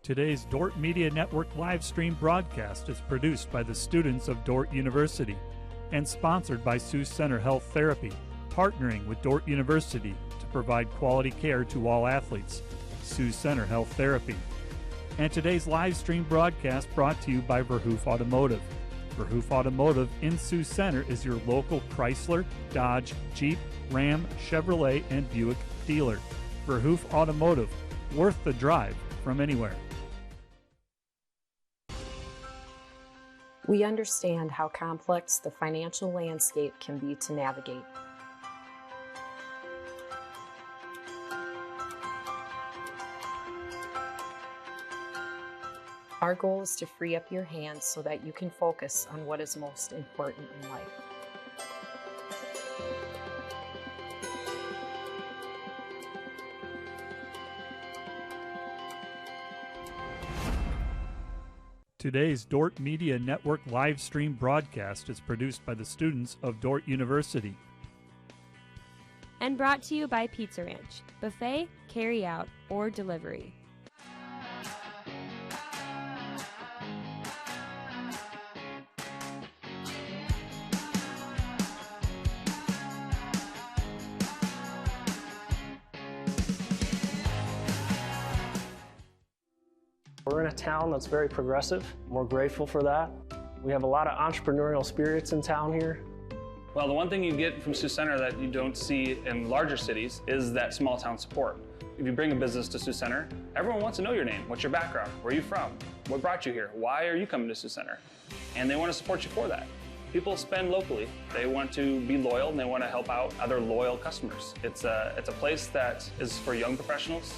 Today's Dort Media Network live stream broadcast is produced by the students of Dort University and sponsored by Sioux Center Health Therapy, partnering with Dort University to provide quality care to all athletes. Sioux Center Health Therapy. And today's live stream broadcast brought to you by Verhoof Automotive. Verhoof Automotive in Sioux Center is your local Chrysler, Dodge, Jeep, Ram, Chevrolet, and Buick dealer. Verhoof Automotive, worth the drive from anywhere. We understand how complex the financial landscape can be to navigate. Our goal is to free up your hands so that you can focus on what is most important in life. Today's Dort Media Network live stream broadcast is produced by the students of Dort University. And brought to you by Pizza Ranch, buffet, carry out, or delivery. We're in a town that's very progressive. We're grateful for that. We have a lot of entrepreneurial spirits in town here. Well, the one thing you get from Sioux Center that you don't see in larger cities is that small town support. If you bring a business to Sioux Center, everyone wants to know your name. What's your background? Where are you from? What brought you here? Why are you coming to Sioux Center? And they want to support you for that. People spend locally. They want to be loyal and they want to help out other loyal customers. It's a place that is for young professionals.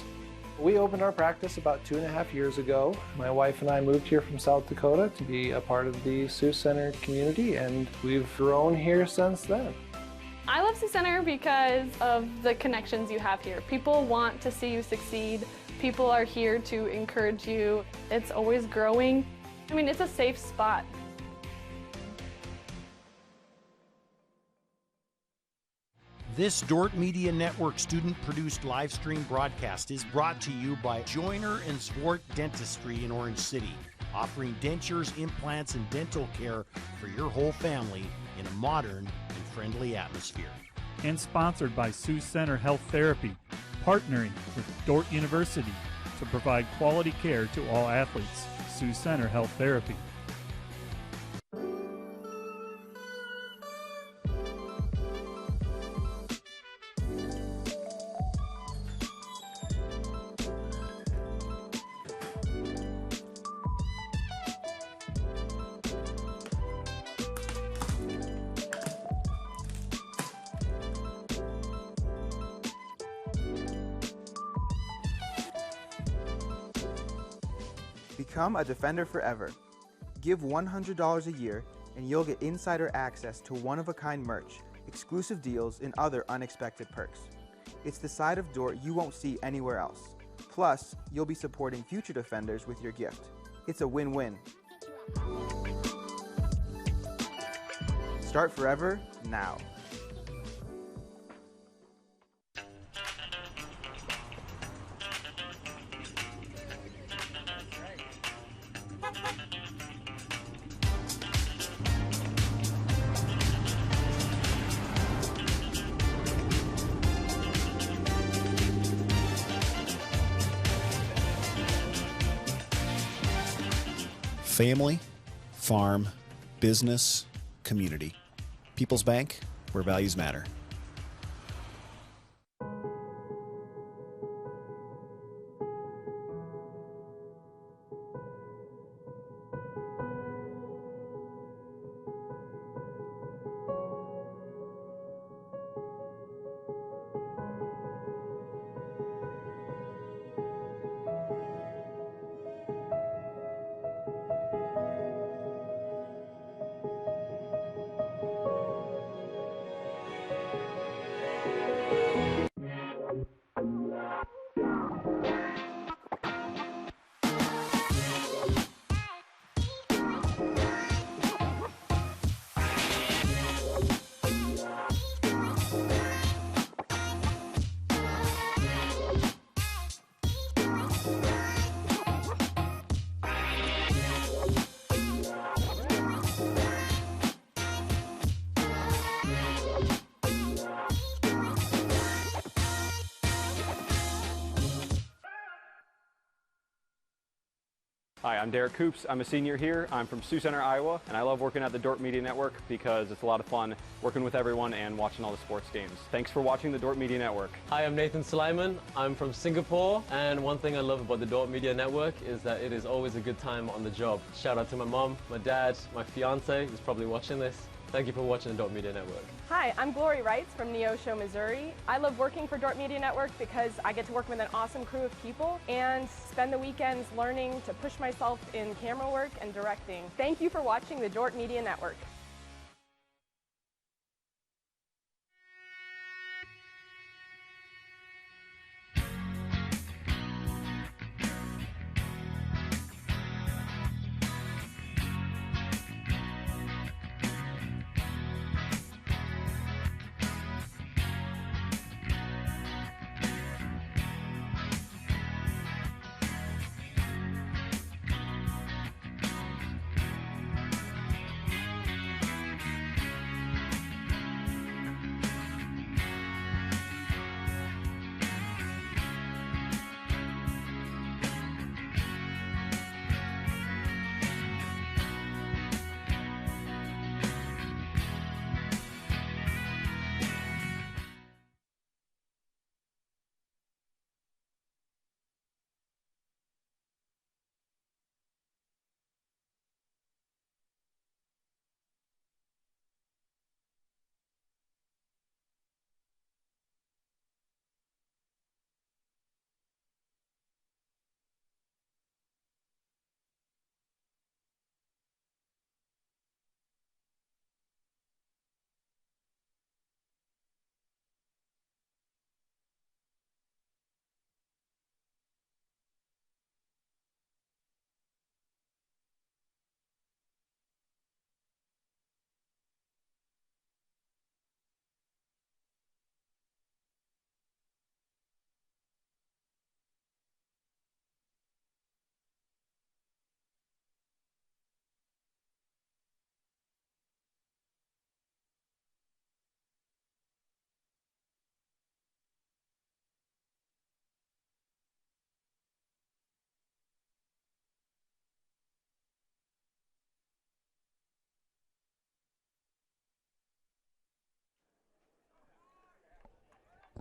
We opened our practice about 2.5 years ago. My wife and I moved here from South Dakota to be a part of the Sioux Center community, and we've grown here since then. I love Sioux Center because of the connections you have here. People want to see you succeed. People are here to encourage you. It's always growing. I mean, it's a safe spot. This Dort Media Network student-produced live stream broadcast is brought to you by Joyner and Swart Dentistry in Orange City, offering dentures, implants, and dental care for your whole family in a modern and friendly atmosphere. And sponsored by Sioux Center Health Therapy, partnering with Dort University to provide quality care to all athletes. Sioux Center Health Therapy. Become a Defender forever. Give $100 a year and you'll get insider access to one-of-a-kind merch, exclusive deals, and other unexpected perks. It's the side of Dort you won't see anywhere else. Plus, you'll be supporting future Defenders with your gift. It's a win-win. Start forever now. Family, farm, business, community. People's Bank, where values matter. Hi, I'm Derek Coops. I'm a senior here. I'm from Sioux Center, Iowa, and I love working at the Dort Media Network because it's a lot of fun working with everyone and watching all the sports games. Thanks for watching the Dort Media Network. Hi, I'm Nathan Suleiman. I'm from Singapore, and one thing I love about the Dort Media Network is that it is always a good time on the job. Shout out to my mom, my dad, my fiance, who's probably watching this. Thank you for watching the Dort Media Network. Hi, I'm Glory Wrights from Neosho, Missouri. I love working for Dort Media Network because I get to work with an awesome crew of people and spend the weekends learning to push myself in camera work and directing. Thank you for watching the Dort Media Network.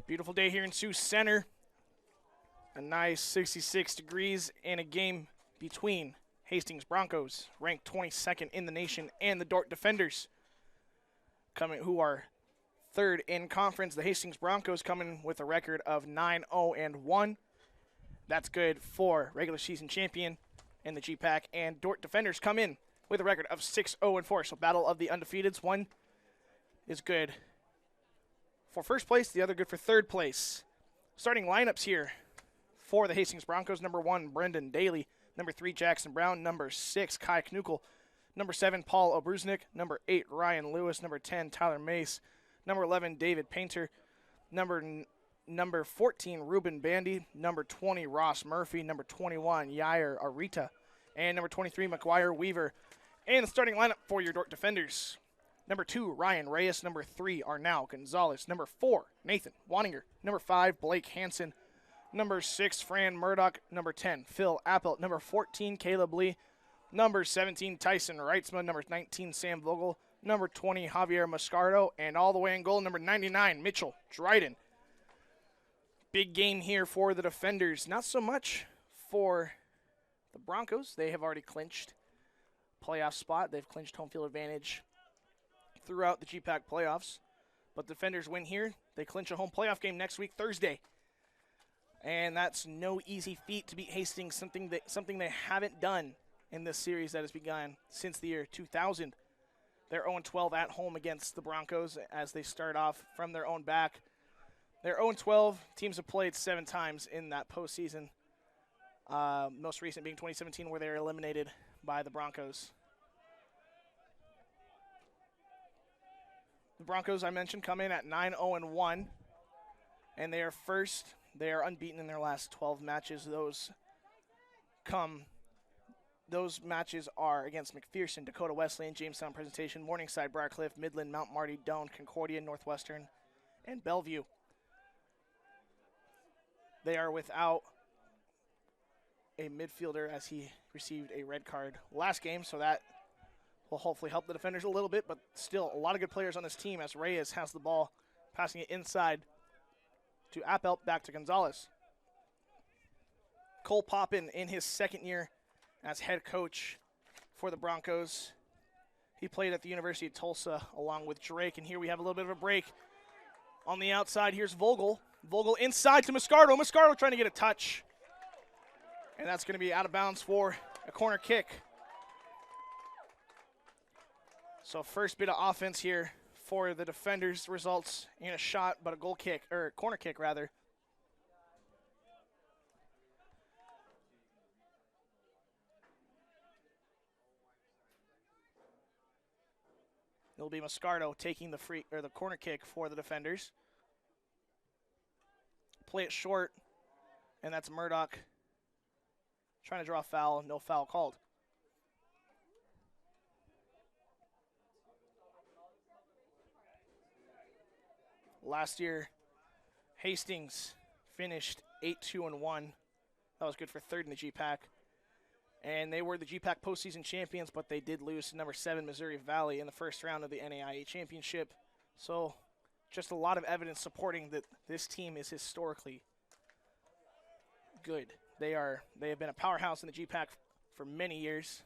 Beautiful day here in Sioux Center. A nice 66 degrees in a game between Hastings Broncos, ranked 22nd in the nation, and the Dort Defenders, who are third in conference. The Hastings Broncos coming with a record of 9-0-1. That's good for regular season champion in the GPAC. And Dort Defenders come in with a record of 6-0-4. So battle of the undefeateds. One is good for first place, the other good for third place. Starting lineups here for the Hastings Broncos. Number 1, Brendan Daly. Number 3, Jackson Brown. Number 6, Kai Knuckle. Number 7, Paul Obruznik. Number 8, Ryan Lewis. Number 10, Tyler Mace. Number 11, David Painter. Number 14, Ruben Bandy. Number 20, Ross Murphy. Number 21, Yair Arita. And number 23, McGuire Weaver. And the starting lineup for your Dort Defenders. Number 2, Ryan Reyes. Number 3, Arnau Gonzalez. Number 4, Nathan Waninger. Number 5, Blake Hansen. Number 6, Fran Murdoch. Number 10, Phil Appelt. Number 14, Caleb Lee. Number 17, Tyson Reitzman. Number 19, Sam Vogel. Number 20, Javier Moscardo. And all the way in goal, number 99, Mitchell Dryden. Big game here for the Defenders. Not so much for the Broncos. They have already clinched playoff spot. They've clinched home field advantage throughout the GPAC playoffs. But Defenders win here. They clinch a home playoff game next week, Thursday. And that's no easy feat to beat Hastings, something they haven't done in this series that has begun since the year 2000. They're 0-12 at home against the Broncos as they start off from their own back. They're 0-12. Teams have played 7 times in that postseason. Most recent being 2017, where they were eliminated by the Broncos. The Broncos, I mentioned, come in at 9-0-1, and they are first. They are unbeaten in their last 12 matches. Those matches are against McPherson, Dakota Wesleyan, Jamestown Presentation, Morningside, Briarcliff, Midland, Mount Marty, Doane, Concordia, Northwestern, and Bellevue. They are without a midfielder as he received a red card last game, so that will hopefully help the defenders a little bit, but still a lot of good players on this team as Reyes has the ball, passing it inside to Appelt, back to Gonzalez. Cole Poppin in his second year as head coach for the Broncos. He played at the University of Tulsa along with Drake, and here we have a little bit of a break. On the outside, here's Vogel. Vogel inside to Moscardo. Moscardo trying to get a touch. And that's going to be out of bounds for a corner kick. So first bit of offense here for the defenders results in a shot, but a goal kick, or corner kick rather. It'll be Moscardo taking the the corner kick for the defenders. Play it short, and that's Murdoch trying to draw a foul. No foul called. Last year, Hastings finished 8-2-1. That was good for third in the GPAC. And they were the GPAC postseason champions, but they did lose to number 7 Missouri Valley in the first round of the NAIA championship. So just a lot of evidence supporting that this team is historically good. They have been a powerhouse in the GPAC for many years.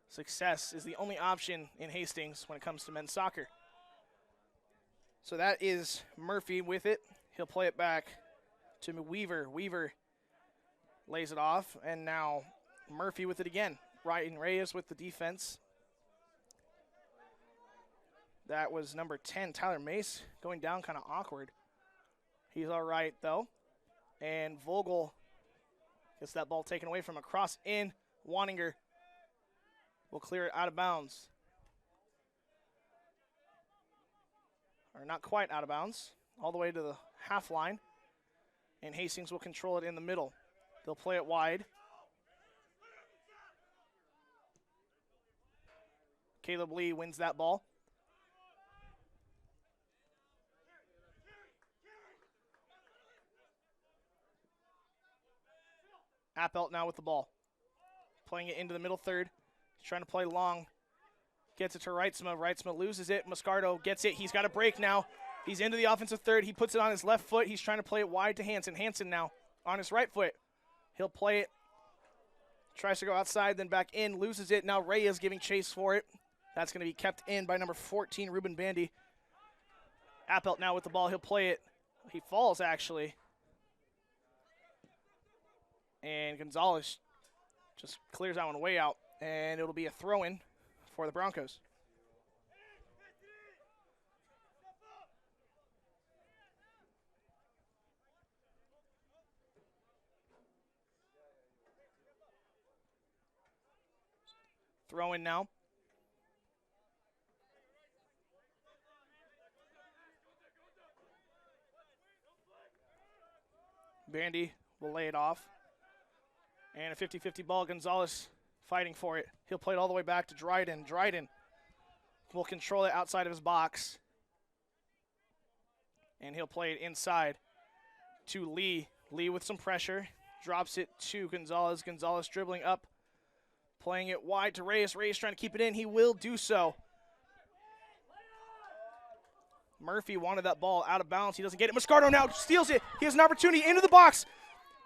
Success is the only option in Hastings when it comes to men's soccer. So that is Murphy with it. He'll play it back to Weaver. Weaver lays it off, and now Murphy with it again. Ryan Reyes with the defense. That was number 10, Tyler Mace, going down kind of awkward. He's all right, though. And Vogel gets that ball taken away from a cross in. Waninger will clear it out of bounds. Or not quite out of bounds, all the way to the half line. And Hastings will control it in the middle. They'll play it wide. Caleb Lee wins that ball. Appelt now with the ball. Playing it into the middle third. He's trying to play long. Gets it to Reitzma. Reitzma loses it. Moscardo gets it. He's got a break now. He's into the offensive third. He puts it on his left foot. He's trying to play it wide to Hansen. Hansen now on his right foot. He'll play it. Tries to go outside, then back in. Loses it. Now Reyes giving chase for it. That's going to be kept in by number 14, Ruben Bandy. Appelt now with the ball. He'll play it. He falls, actually. And Gonzalez just clears that one way out. And it'll be a throw-in for the Broncos. Throw-in now. Bandy will lay it off. And a 50-50 ball. Gonzalez fighting for it. He'll play it all the way back to Dryden. Dryden will control it outside of his box. And he'll play it inside to Lee. Lee with some pressure. Drops it to Gonzalez. Gonzalez dribbling up. Playing it wide to Reyes. Reyes trying to keep it in. He will do so. Murphy wanted that ball out of bounds. He doesn't get it. Moscardo now steals it. He has an opportunity into the box.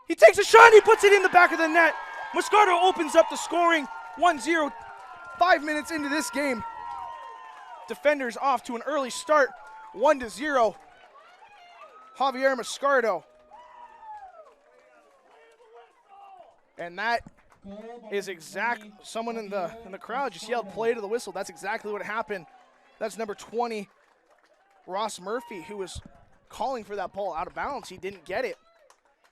He takes a shot and he puts it in the back of the net. Moscardo opens up the scoring. 1-0, 5 minutes into this game. Defenders off to an early start. 1-0. Javier Moscardo. And that is someone in the crowd just yelled play to the whistle. That's exactly what happened. That's number 20, Ross Murphy, who was calling for that ball out of bounds. He didn't get it.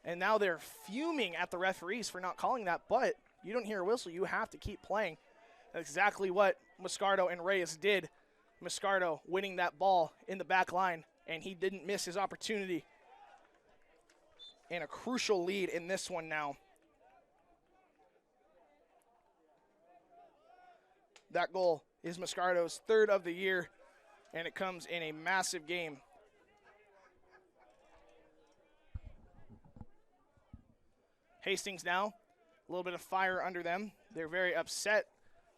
And now they're fuming at the referees for not calling that, but you don't hear a whistle. You have to keep playing. That's exactly what Moscardo and Reyes did. Moscardo winning that ball in the back line, and he didn't miss his opportunity. And a crucial lead in this one now. That goal is Moscardo's third of the year, and it comes in a massive game. Hastings now, a little bit of fire under them. They're very upset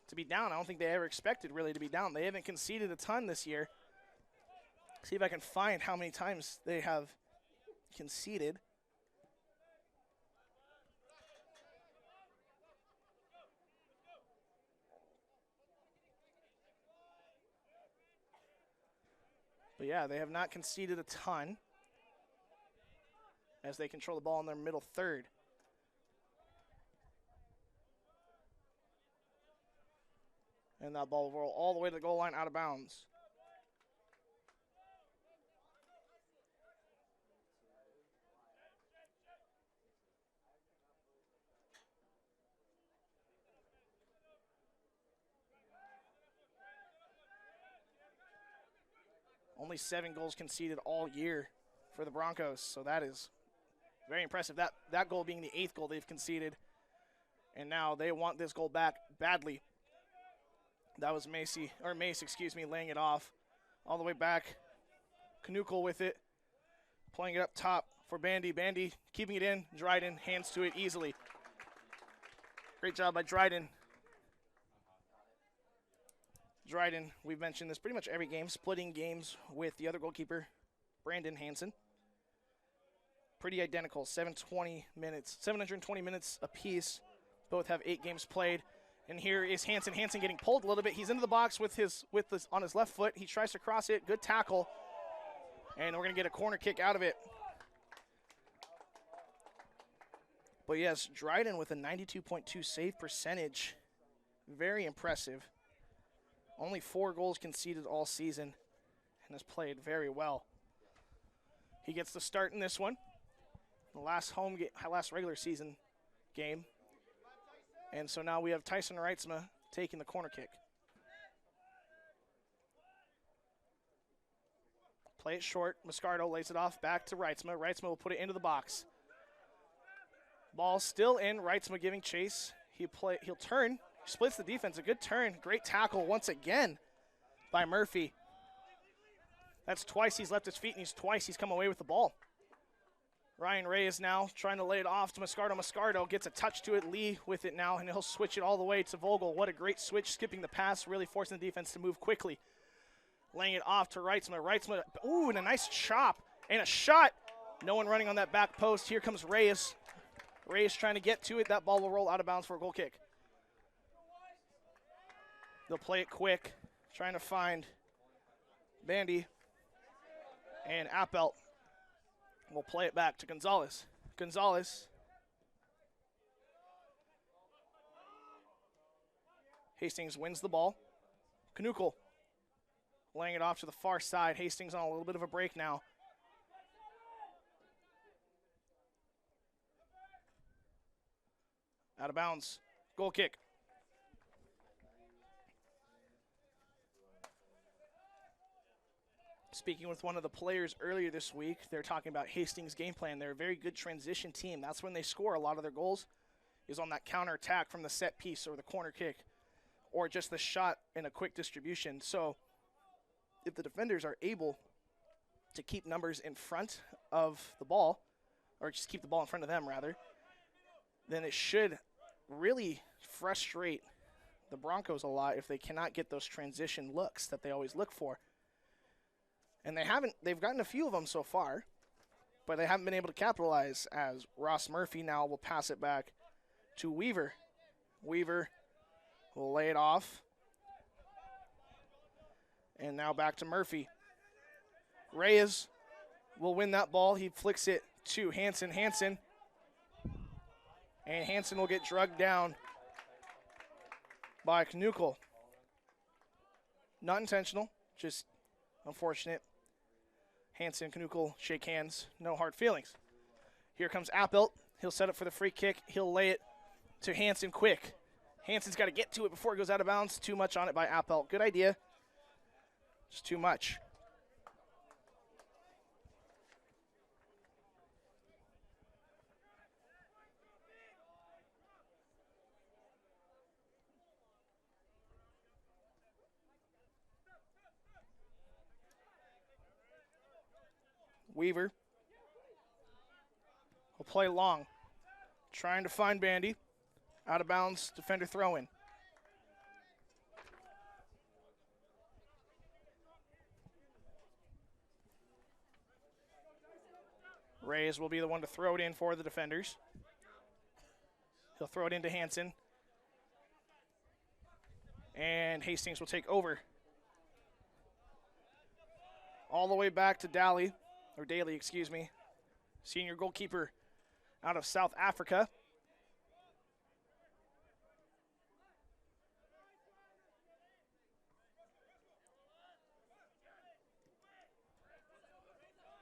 to be down. I don't think they ever expected really to be down. They haven't conceded a ton this year. See if I can find how many times they have conceded. But yeah, they have not conceded a ton as they control the ball in their middle third. And that ball will roll all the way to the goal line out of bounds. Only 7 goals conceded all year for the Broncos, so that is very impressive. That goal being the 8th goal they've conceded, and now they want this goal back badly. That was Mace, laying it off all the way back. Knuckle with it, playing it up top for Bandy. Bandy keeping it in. Dryden hands to it easily. Great job by Dryden. Dryden, we've mentioned this pretty much every game, splitting games with the other goalkeeper, Brandon Hansen. Pretty identical, 720 minutes apiece. Both have 8 games played. And here is Hansen. Hansen getting pulled a little bit. He's into the box with his on his left foot. He tries to cross it. Good tackle. And we're going to get a corner kick out of it. But yes, Dryden with a 92.2 save percentage. Very impressive. Only 4 goals conceded all season and has played very well. He gets the start in this one. The last regular season game. And so now we have Tyson Reitzma taking the corner kick. Play it short. Moscardo lays it off back to Reitzma. Reitzma will put it into the box. Ball still in. Reitzma giving chase. He'll turn. Splits the defense. A good turn. Great tackle once again by Murphy. That's twice he's left his feet, and twice he's come away with the ball. Ryan Ray is now trying to lay it off to Moscardo. Moscardo gets a touch to it. Lee with it now, and he'll switch it all the way to Vogel. What a great switch, skipping the pass, really forcing the defense to move quickly. Laying it off to Reitzma. Reitzma, ooh, and a nice chop and a shot. No one running on that back post. Here comes Reyes. Reyes trying to get to it. That ball will roll out of bounds for a goal kick. They'll play it quick, trying to find Bandy. And Appelt will play it back to Gonzalez. Gonzalez. Hastings wins the ball. Knuckle laying it off to the far side. Hastings on a little bit of a break now. Out of bounds. Goal kick. Speaking with one of the players earlier this week, they're talking about Hastings' game plan. They're a very good transition team. That's when they score a lot of their goals, is on that counterattack from the set piece or the corner kick or just the shot in a quick distribution. So if the defenders are able to keep numbers in front of the ball, or just keep the ball in front of them rather, then it should really frustrate the Broncos a lot if they cannot get those transition looks that they always look for. And they've gotten a few of them so far, but they haven't been able to capitalize, as Ross Murphy now will pass it back to Weaver. Weaver will lay it off. And now back to Murphy. Reyes will win that ball. He flicks it to Hansen. Hansen. And Hansen will get drugged down by Knuckle. Not intentional, just unfortunate. Hansen, Knuckle shake hands, no hard feelings. Here comes Appelt. He'll set up for the free kick. He'll lay it to Hansen quick. Hansen's got to get to it before it goes out of bounds. Too much on it by Appelt. Good idea. Just too much. Weaver will play long. trying to find Bandy. Out of bounds, defender throw in. Reyes will be the one to throw it in for the defenders. He'll throw it into Hansen. And Hastings will take over. All the way back to Daly, excuse me. Senior goalkeeper out of South Africa.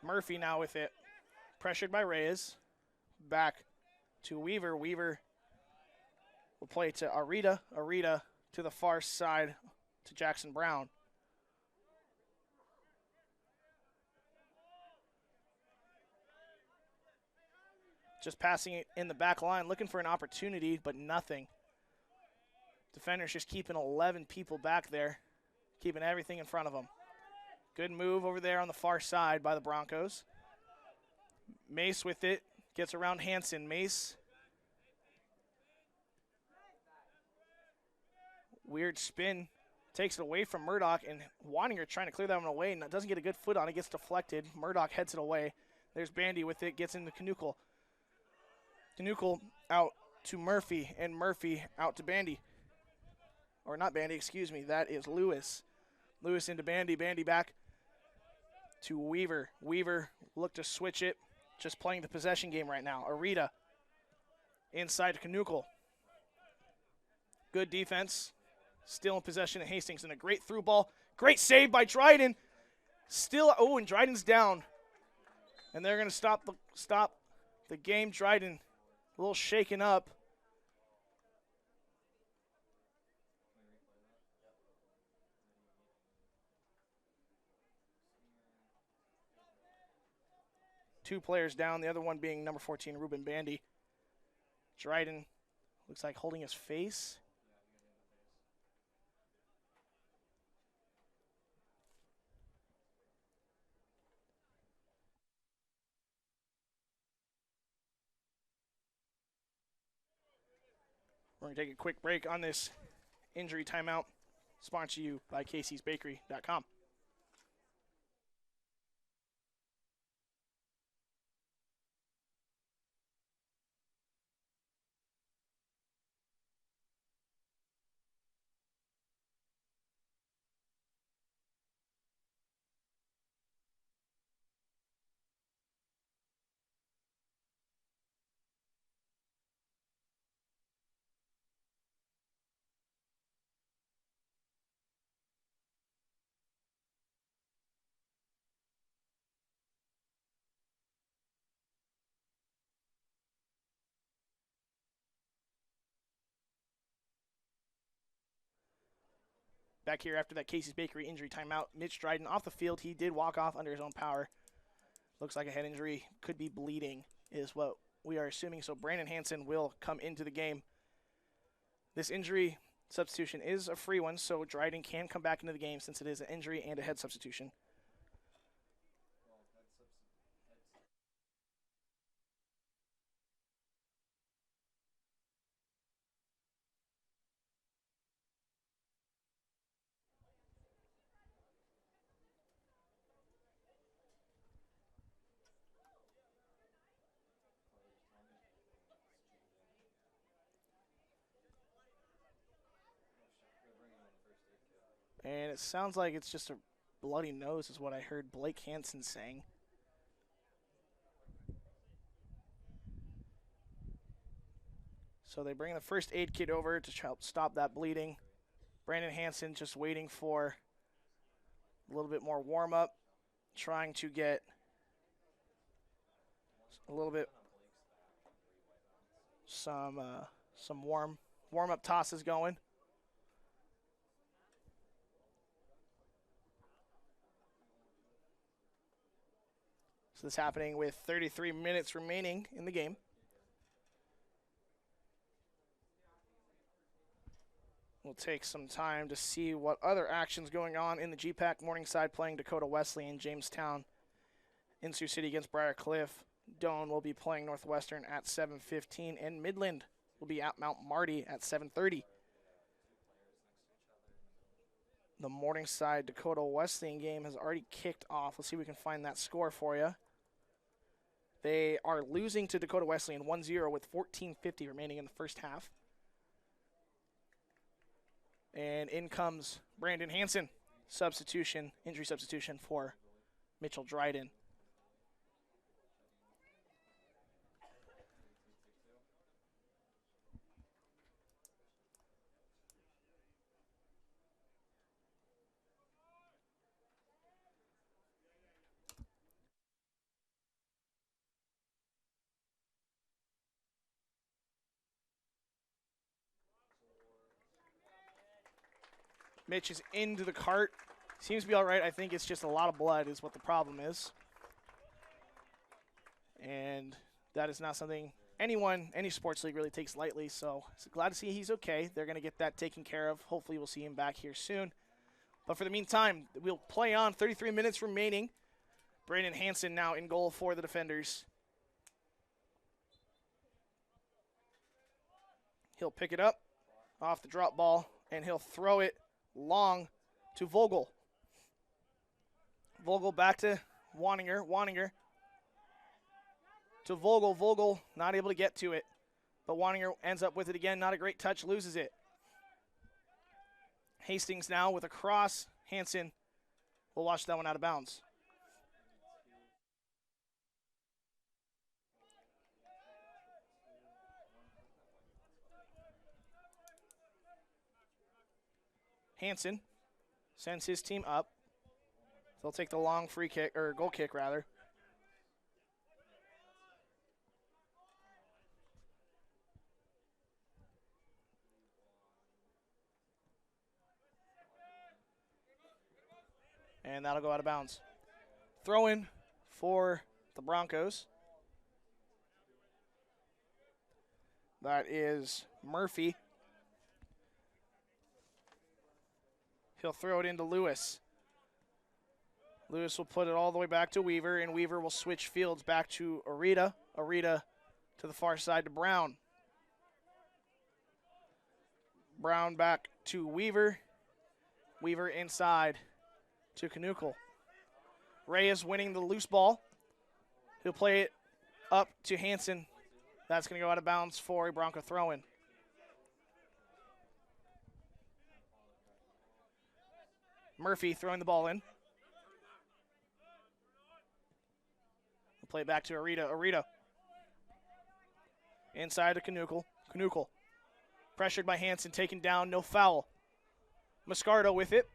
Murphy now with it. Pressured by Reyes. Back to Weaver. Weaver will play to Arita. Arita to the far side to Jackson Brown. Just passing it in the back line, looking for an opportunity, but nothing. Defenders just keeping 11 people back there, keeping everything in front of them. Good move over there on the far side by the Broncos. Mace with it, gets around Hansen. Mace. Weird spin, takes it away from Murdoch, and Waninger trying to clear that one away, and doesn't get a good foot on it, gets deflected. Murdoch heads it away. There's Bandy with it, gets into Canukel. Canukel out to Murphy, and Murphy out to Bandy. Or not Bandy, excuse me, that is Lewis. Lewis into Bandy, Bandy back to Weaver. Weaver looked to switch it, just playing the possession game right now. Arita inside to Canukel. Good defense. Still in possession at Hastings, and a great through ball. Great save by Dryden. Still, and Dryden's down. And they're going to stop the game. Dryden a little shaken up. Two players down, the other one being number 14, Ruben Bandy. Dryden looks like holding his face. We're going to take a quick break on this injury timeout. Sponsored to you by Casey'sBakery.com. Back here after that Casey's Bakery injury timeout, Mitch Dryden off the field. He did walk off under his own power. Looks like a head injury. Could be bleeding is what we are assuming. So Brandon Hansen will come into the game. This injury substitution is a free one, so Dryden can come back into the game since it is an injury and a head substitution. And it sounds like it's just a bloody nose is what I heard Blake Hansen saying. So they bring the first aid kit over to help stop that bleeding. Brandon Hansen just waiting for a little bit more warm-up, trying to get a little bit some warm-up tosses going. So this happening with 33 minutes remaining in the game. We'll take some time to see what other action's going on in the GPAC. Morningside playing Dakota Wesley in Jamestown. In Sioux City against Briar Cliff. Doane will be playing Northwestern at 7:15, and Midland will be at Mount Marty at 7:30. The Morningside Dakota Wesleyan game has already kicked off. Let's see if we can find that score for you. They are losing to Dakota Wesleyan 1-0 with 14:50 remaining in the first half. And in comes Brandon Hansen, injury substitution for Mitchell Dryden. Mitch is into the cart. Seems to be all right. I think it's just a lot of blood is what the problem is. And that is not something any sports league really takes lightly. So glad to see he's okay. They're going to get that taken care of. Hopefully we'll see him back here soon. But for the meantime, we'll play on. 33 minutes remaining. Brandon Hansen now in goal for the defenders. He'll pick it up off the drop ball, and he'll throw it long to Vogel. Vogel back to Waninger. Waninger to Vogel. Vogel not able to get to it, but Waninger ends up with it again. Not a great touch, loses it. Hastings now with a cross. Hansen will watch that one out of bounds. Hansen sends his team up. They'll take the long free kick, or goal kick rather. And that'll go out of bounds. Throw in for the Broncos. That is Murphy. He'll throw it into Lewis. Lewis will put it all the way back to Weaver, and Weaver will switch fields back to Arita. Arita to the far side to Brown. Brown back to Weaver. Weaver inside to Canukel. Reyes winning the loose ball. He'll play it up to Hansen. That's going to go out of bounds for a Bronco throw-in. Murphy throwing the ball in. We'll play it back to Arita. Arita. Inside to Canukel. Canukel. Pressured by Hansen, taken down, no foul. Moscardo with it.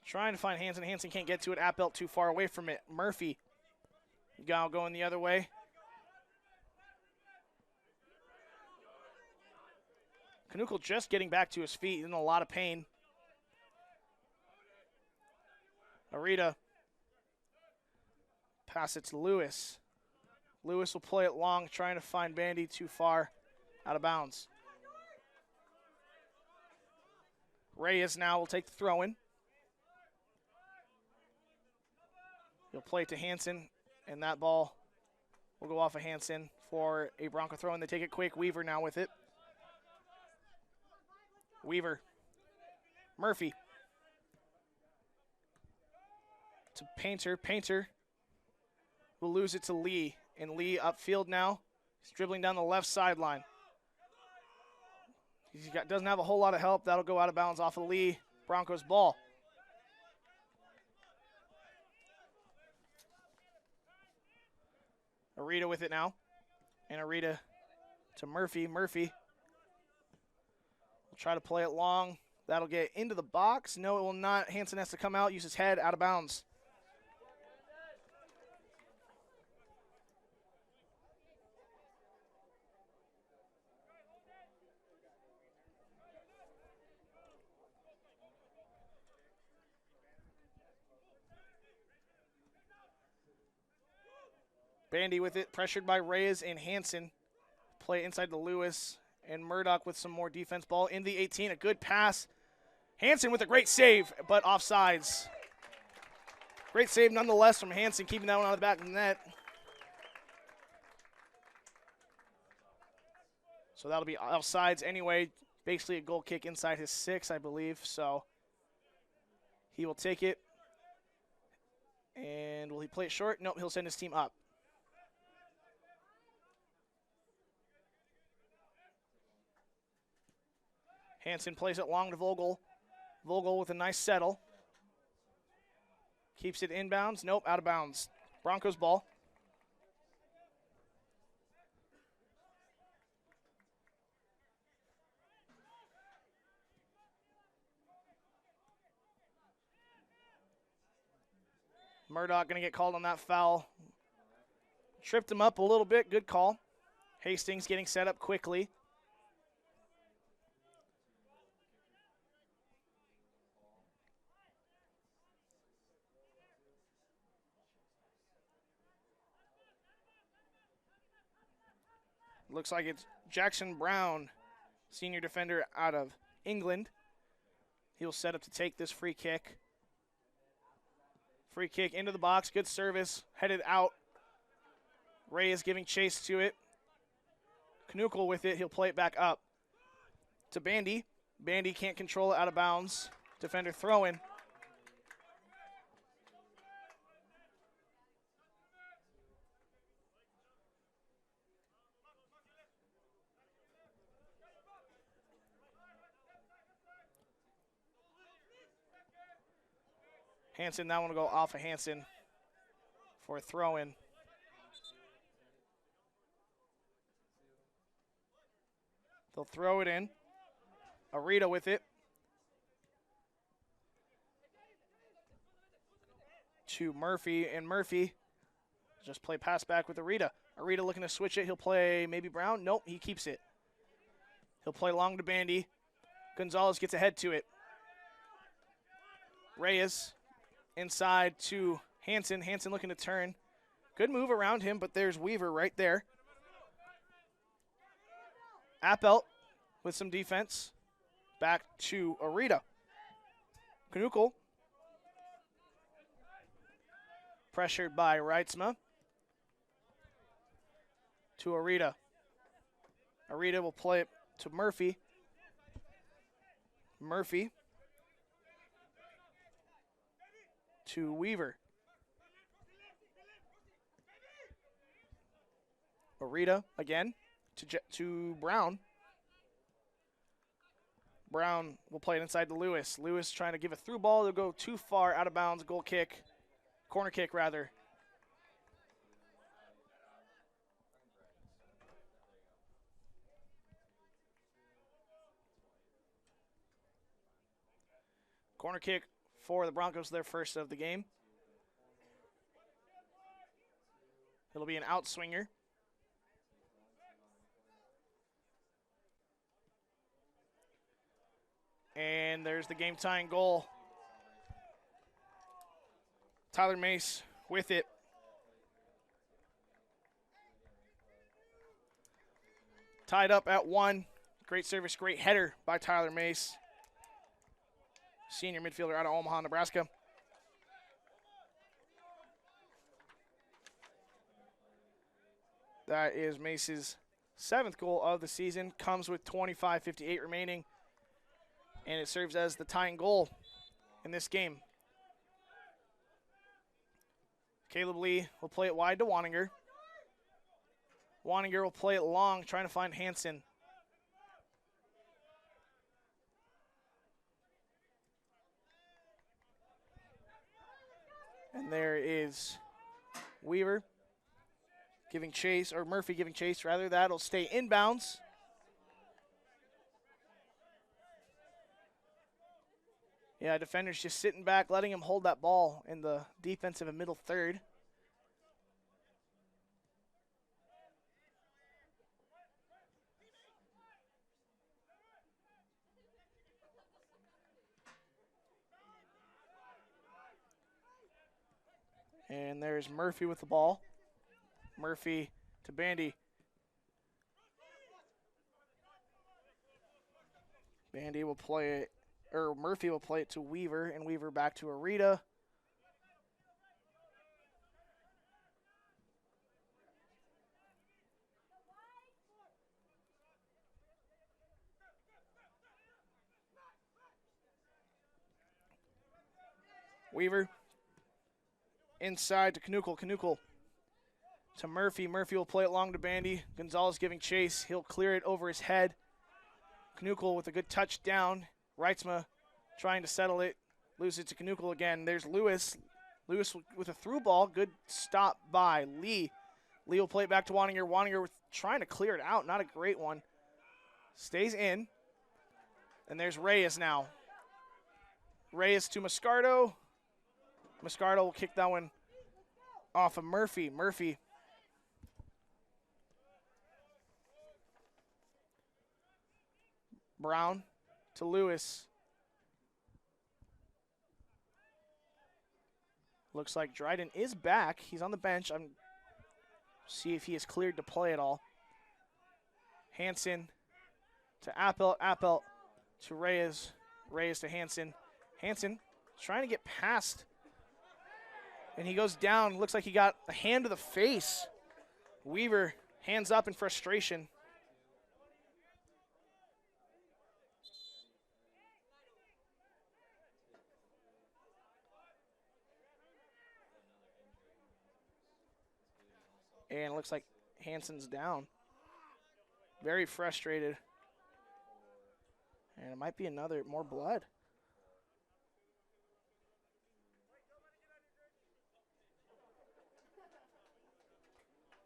Trying to find Hansen. Hansen can't get to it. Appelt too far away from it. Murphy. Gal going the other way. Canukel just getting back to his feet, in a lot of pain. Arita. Pass it to Lewis. Lewis will play it long, trying to find Bandy, too far out of bounds. Reyes now will take the throw-in. He'll play it to Hansen, and that ball will go off of Hansen for a Bronco throw-in. They take it quick. Weaver now with it. Weaver. Murphy. To Painter. Painter will lose it to Lee. And Lee upfield now. He's dribbling down the left sideline. Doesn't have a whole lot of help. That'll go out of bounds off of Lee. Broncos ball. Arita with it now. And Arita to Murphy. Murphy will try to play it long. That'll get into the box. No, it will not. Hansen has to come out, use his head, out of bounds. Bandy with it, pressured by Reyes and Hansen. Play inside to Lewis, and Murdoch with some more defense. Ball in the 18, a good pass. Hansen with a great save, but offsides. Great save nonetheless from Hansen, keeping that one out of the back of the net. So that'll be offsides anyway. Basically a goal kick inside his 6, I believe. So he will take it. And will he play it short? Nope, he'll send his team up. Hansen plays it long to Vogel. Vogel with a nice settle. Keeps it inbounds. Nope, out of bounds. Broncos ball. Murdoch going to get called on that foul. Tripped him up a little bit. Good call. Hastings getting set up quickly. Looks like it's Jackson Brown, senior defender out of England. He'll set up to take this free kick. Free kick into the box. Good service. Headed out. Ray is giving chase to it. Knuckle with it. He'll play it back up to Bandy. Bandy can't control it, out of bounds. Defender throwing. Hansen, that one will go off of Hansen for a throw-in. They'll throw it in. Arita with it. To Murphy, and Murphy just play pass back with Arita. Arita looking to switch it. He'll play maybe Brown. Nope, he keeps it. He'll play long to Bandy. Gonzalez gets ahead to it. Reyes inside to Hansen. Hansen looking to turn. Good move around him, but there's Weaver right there. Appelt with some defense. Back to Arita. Knuckle. Pressured by Reitzma. To Arita. Arita will play it to Murphy. Murphy. To Weaver. Arita again to Brown. Brown will play it inside to Lewis. Lewis trying to give a through ball. They'll go too far, out of bounds. Goal kick. Corner kick, rather. Corner kick for the Broncos, their first of the game. It'll be an outswinger. And there's the game-tying goal. Tyler Mace with it. Tied up at 1. Great service, great header by Tyler Mace. Senior midfielder out of Omaha, Nebraska. That is Mace's 7th goal of the season. Comes with 25:58 remaining. And it serves as the tying goal in this game. Caleb Lee will play it wide to Waninger. Waninger will play it long, trying to find Hansen. And there is Weaver giving chase, or Murphy giving chase, rather. That'll stay inbounds. Yeah, defenders just sitting back, letting him hold that ball in the defensive and middle third. And there's Murphy with the ball. Murphy to Bandy. Bandy will play it, or Murphy will play it to Weaver, and Weaver back to Arita. Weaver. Inside to Knuckle. Knuckle to Murphy. Murphy will play it long to Bandy. Gonzalez giving chase. He'll clear it over his head. Knuckle with a good touchdown. Reitzma trying to settle it. Loses it to Knuckle again. There's Lewis. Lewis with a through ball. Good stop by Lee. Lee will play it back to Waninger. Waninger trying to clear it out. Not a great one. Stays in. And there's Reyes now. Reyes to Moscardo. Moscardo will kick that one off of Murphy. Murphy. Brown to Lewis. Looks like Dryden is back. He's on the bench. See if he is cleared to play at all. Hansen to Appel. Appel to Reyes. Reyes to Hansen. Hansen trying to get past. And he goes down. Looks like he got a hand to the face. Weaver hands up in frustration. And it looks like Hansen's down. Very frustrated. And it might be more blood.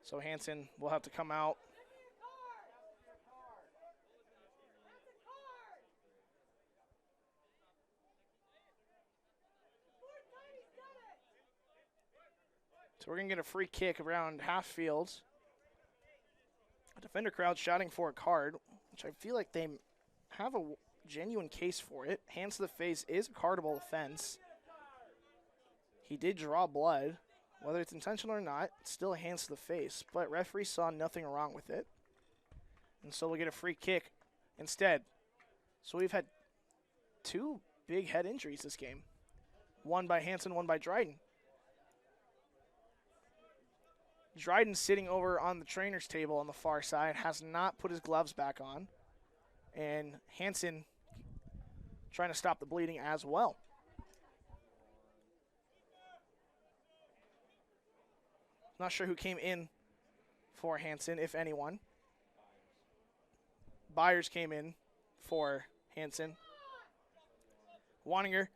So Hansen will have to come out. So we're going to get a free kick around half field. A defender crowd shouting for a card, which I feel like they have a genuine case for it. Hands to the face is a cardable offense. He did draw blood. Whether it's intentional or not, it's still a hands to the face. But referee saw nothing wrong with it. And so we'll get a free kick instead. So we've had 2 big head injuries this game. One by Hansen, one by Dryden. Dryden sitting over on the trainer's table on the far side, has not put his gloves back on. And Hansen trying to stop the bleeding as well. Not sure who came in for Hansen, if anyone. Byers came in for Hansen. Waninger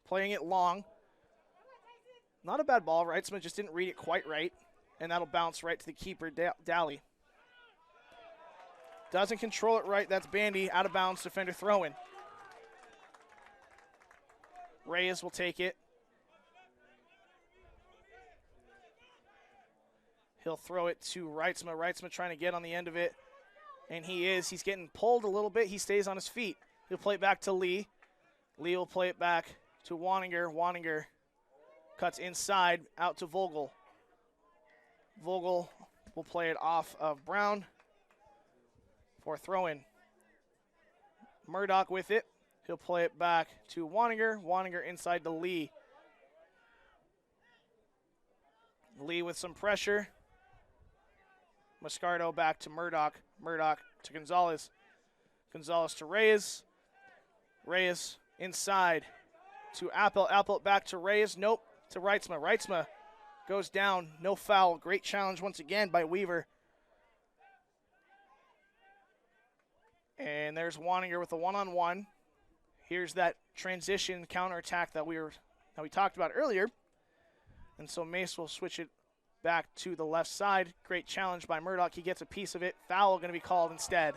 playing it long. Not a bad ball. Reitzman just didn't read it quite right. And that'll bounce right to the keeper, Daly. Doesn't control it right. That's Bandy. Out of bounds. Defender throw-in. Reyes will take it. He'll throw it to Reitzma. Reitzma trying to get on the end of it. And he is. He's getting pulled a little bit. He stays on his feet. He'll play it back to Lee. Lee will play it back to Waninger. Waninger cuts inside out to Vogel. Vogel will play it off of Brown for throw-in. Murdoch with it. He'll play it back to Waninger. Waninger inside to Lee. Lee with some pressure. Moscardo back to Murdoch. Murdoch to Gonzalez. Gonzalez to Reyes. Reyes inside to Appel. Appel back to Reyes. Nope, to Reitzma. Reitzma goes down. No foul. Great challenge once again by Weaver. And there's Waninger with a one-on-one. Here's that transition counterattack that we talked about earlier. And so Mace will switch it back to the left side. Great challenge by Murdoch. He gets a piece of it. Foul going to be called instead.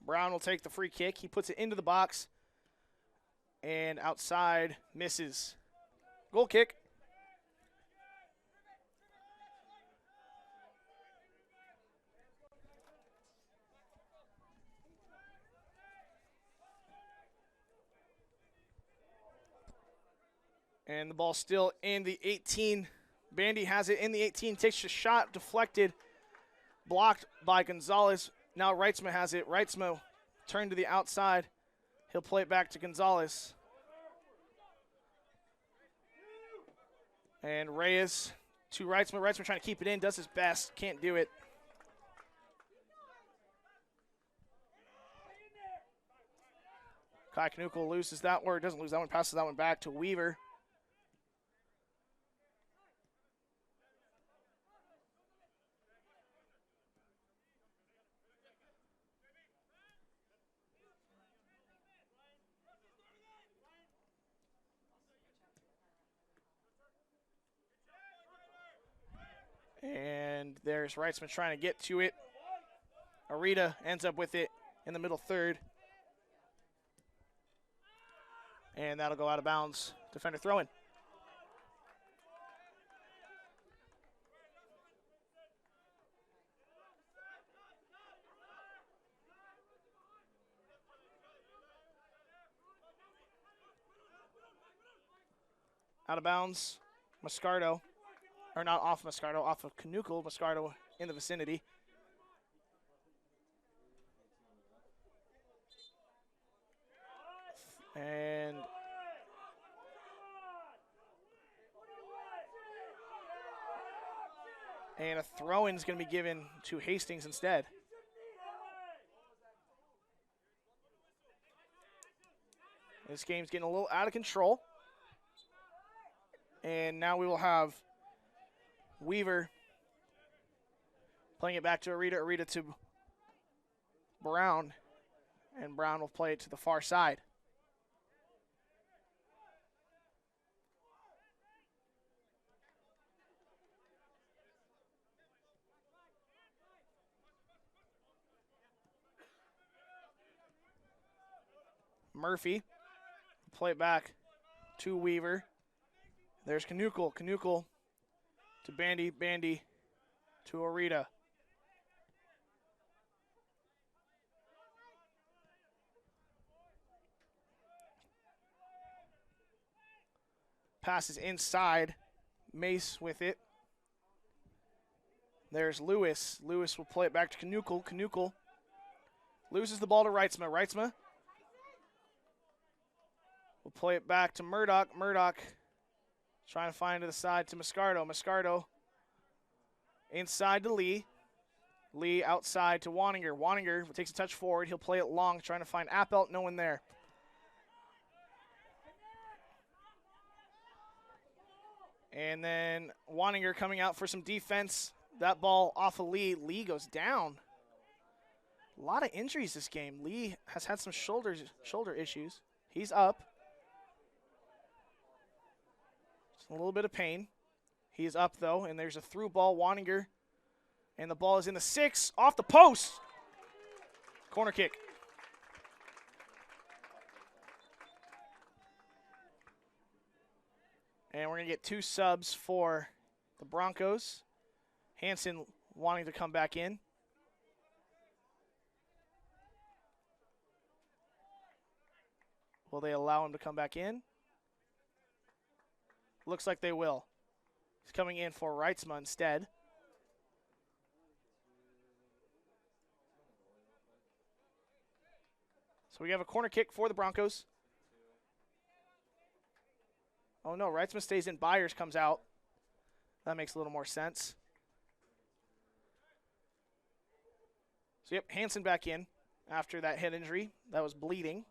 Brown will take the free kick. He puts it into the box. And outside, misses. Goal kick. And the ball still in the 18. Bandy has it in the 18, takes a shot, deflected, blocked by Gonzalez. Now Reitzma has it. Reitzma turned to the outside. He'll play it back to Gonzalez. And Reyes to Reitzma. Reitzma trying to keep it in, does his best, can't do it. Kai Knuckle loses that one, doesn't lose that one, passes that one back to Weaver. And there's Reitzman trying to get to it. Arita ends up with it in the middle third. And that'll go out of bounds. Defender throw-in. Out of bounds, Moscardo. Or not off Moscardo, off of Knuckle. Moscardo in the vicinity. And a throw-in is going to be given to Hastings instead. This game's getting a little out of control. And now we will have Weaver playing it back to Arita. Arita to Brown. And Brown will play it to the far side. Murphy play it back to Weaver. There's Knuckle. Knuckle to Bandy. Bandy to Arita. Passes inside. Mace with it. There's Lewis. Lewis will play it back to Knuckle. Knuckle loses the ball to Reitzma. Reitzma will play it back to Murdoch. Murdoch trying to find to the side to Moscardo. Moscardo inside to Lee. Lee outside to Waninger. Waninger takes a touch forward. He'll play it long, trying to find Appelt. No one there. And then Waninger coming out for some defense. That ball off of Lee. Lee goes down. A lot of injuries this game. Lee has had some shoulder issues. He's up. A little bit of pain. He is up, though, and there's a through ball. Waninger, and the ball is in the 6, off the post. Corner kick. And we're going to get 2 subs for the Broncos. Hanson wanting to come back in. Will they allow him to come back in? Looks like they will. He's coming in for Reitzma instead. So we have a corner kick for the Broncos. Oh no, Reitzma stays in. Byers comes out. That makes a little more sense. So yep, Hanson back in after that head injury. That was bleeding.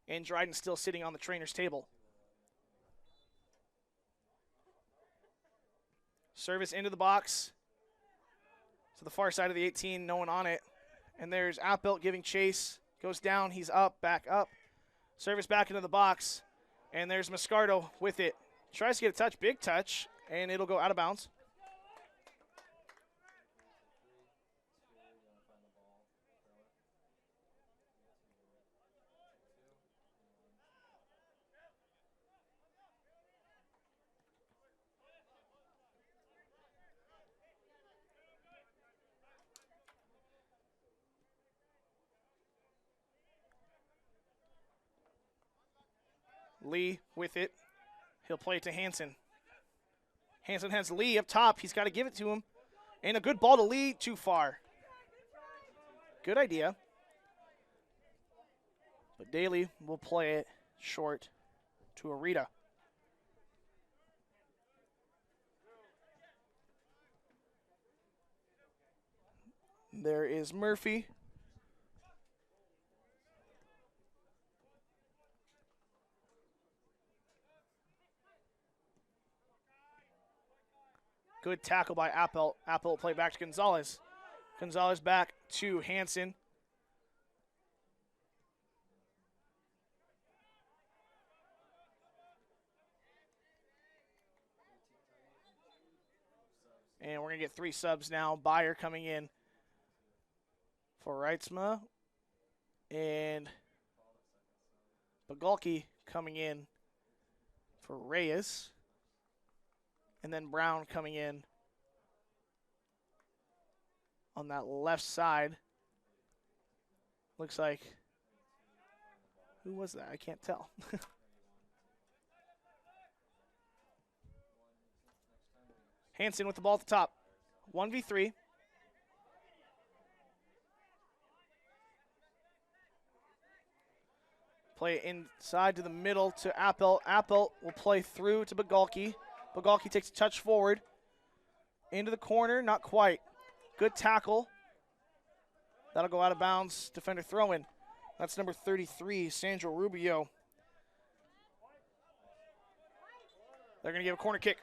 And Dryden still sitting on the trainer's table. Service into the box. To the far side of the 18, no one on it. And there's Appelt giving chase. Goes down, he's up, back up. Service back into the box. And there's Moscardo with it. Tries to get a touch, big touch, and it'll go out of bounds. Lee with it. He'll play it to Hansen. Hansen has Lee up top. He's got to give it to him. And a good ball to Lee, too far. Good idea. But Daly will play it short to Arita. There is Murphy. Good tackle by Appel. Appel will play back to Gonzalez. Gonzalez back to Hansen. And we're going to get 3 subs now. Byer coming in for Reitzma. And Bagalki coming in for Reyes. And then Brown coming in on that left side. Looks like, who was that? I can't tell. Hansen with the ball at the top. 1v3. Play it inside to the middle to Appel. Appel will play through to Bagalki. Bagalki takes a touch forward. Into the corner, not quite. Good tackle. That'll go out of bounds. Defender throw-in. That's number 33, Sandro Rubio. They're going to give a corner kick.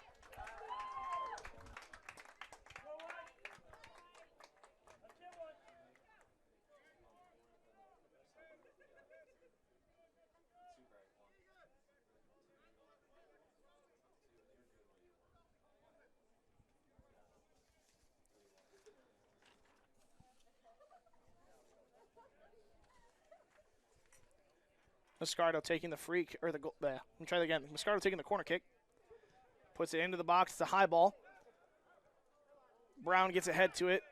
Mascardo taking the free, or the goal. Let me try that again. Mascardo taking the corner kick. Puts it into the box. It's a high ball. Brown gets ahead to it.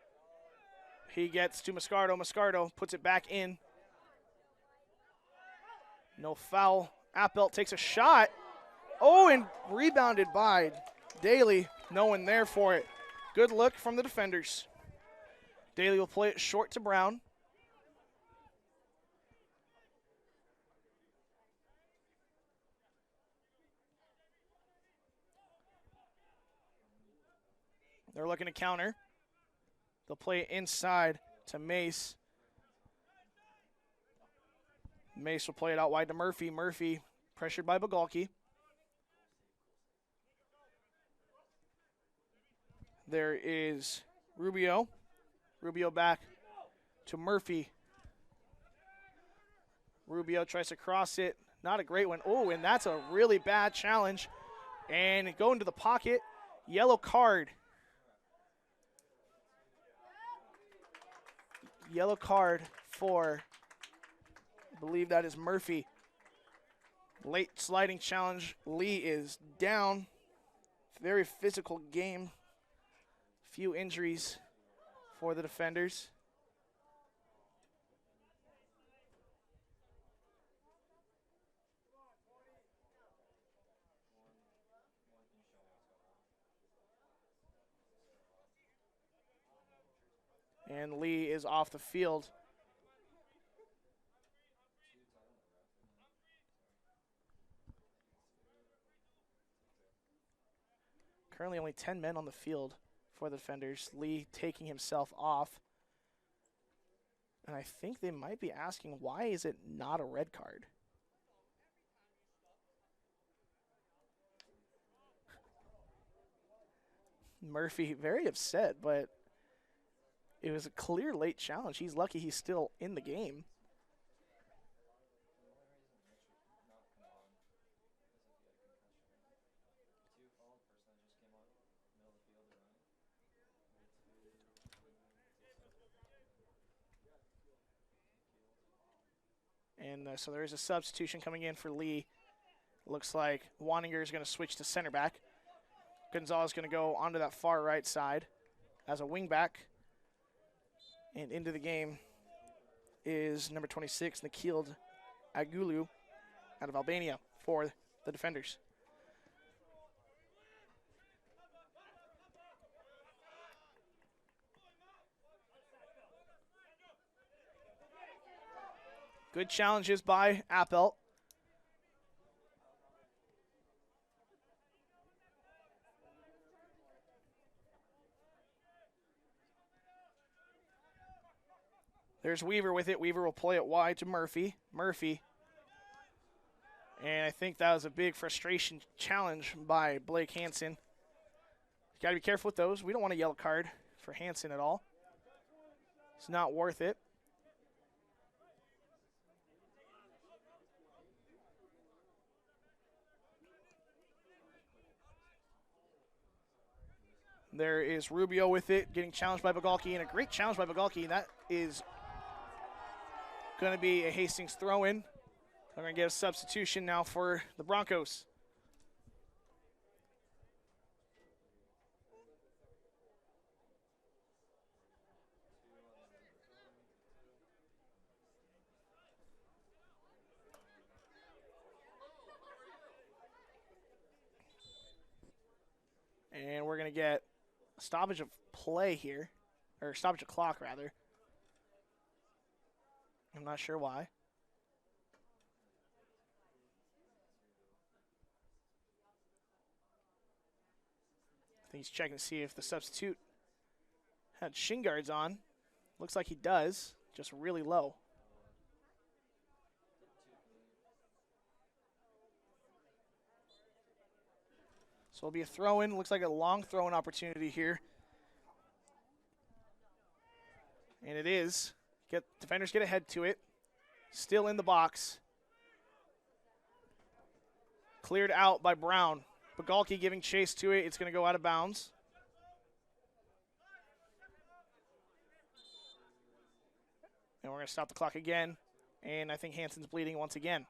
He gets to Mascardo. Mascardo puts it back in. No foul. Appelt takes a shot. Oh, and rebounded by Daly. No one there for it. Good look from the defenders. Daly will play it short to Brown. They're looking to counter. They'll play it inside to Mace. Mace will play it out wide to Murphy. Murphy pressured by Bagalki. There is Rubio. Rubio back to Murphy. Rubio tries to cross it. Not a great one. Oh, and that's a really bad challenge. And go into the pocket. Yellow card. Yellow card for, I believe that is Murphy. Late sliding challenge. Lee is down. Very physical game. Few injuries for the defenders. And Lee is off the field. Currently only 10 men on the field for the defenders. Lee taking himself off. And I think they might be asking, why is it not a red card? Murphy very upset, but it was a clear late challenge. He's lucky he's still in the game. And so there is a substitution coming in for Lee. Looks like Waninger is going to switch to center back. Gonzalez is going to go onto that far right side as a wing back. And into the game is number 26, Nikhil Agulu, out of Albania for the defenders. Good challenges by Appelt. There's Weaver with it. Weaver will play it wide to Murphy. Murphy. And I think that was a big frustration challenge by Blake Hansen. Got to be careful with those. We don't want a yellow card for Hansen at all. It's not worth it. There is Rubio with it, getting challenged by Bagalki, and a great challenge by Bagalki. That is going to be a Hastings throw-in. We're going to get a substitution now for the Broncos. And we're going to get a stoppage of play here, or stoppage of clock, rather. I'm not sure why. I think he's checking to see if the substitute had shin guards on. Looks like he does, just really low. So it'll be a throw-in. Looks like a long throw-in opportunity here. And it is. Defenders get ahead to it. Still in the box. Cleared out by Brown. Bagalki giving chase to it. It's going to go out of bounds. And we're going to stop the clock again. And I think Hansen's bleeding once again.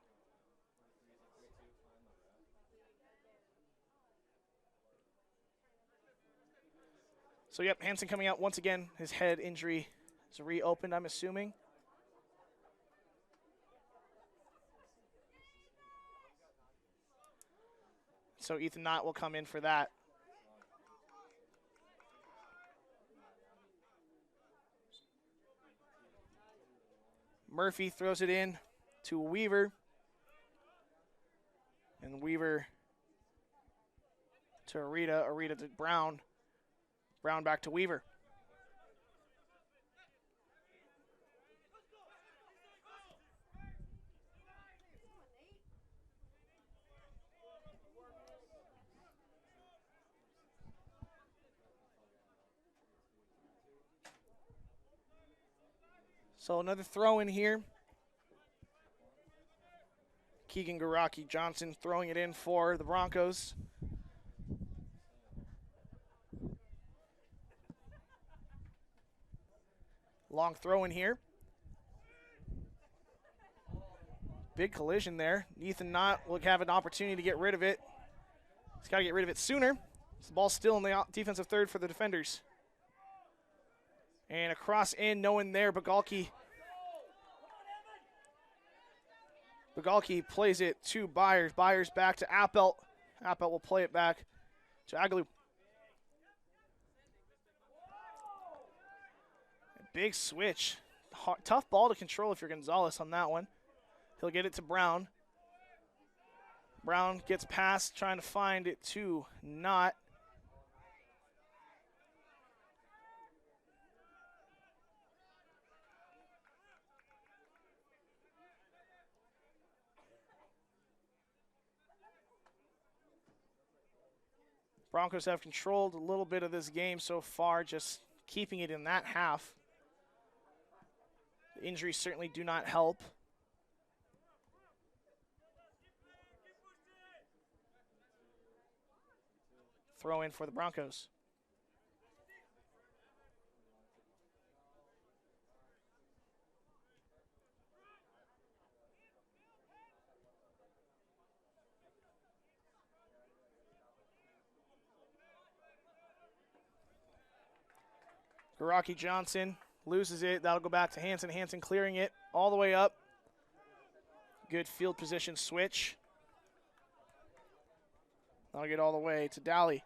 So, yep, Hansen coming out once again. His head injury is reopened, I'm assuming. So Ethan Knott will come in for that. Murphy throws it in to Weaver. And Weaver to Arita. Arita to Brown. Brown back to Weaver. So another throw in here. Keegan Garaki Johnson throwing it in for the Broncos. Long throw in here. Big collision there. Ethan Knott will have an opportunity to get rid of it. He's got to get rid of it sooner. The ball's still in the defensive third for the defenders. And across in, no one there. Bagalki plays it to Byers. Byers back to Appelt. Appelt will play it back to Agaloo. Big switch. Tough ball to control if you're Gonzalez on that one. He'll get it to Brown. Brown gets past, trying to find it to Knott. Broncos have controlled a little bit of this game so far, just keeping it in that half. The injuries certainly do not help. Throw in for the Broncos. Garaki Johnson loses it. That'll go back to Hansen. Hansen clearing it all the way up. Good field position switch. That'll get all the way to Dally.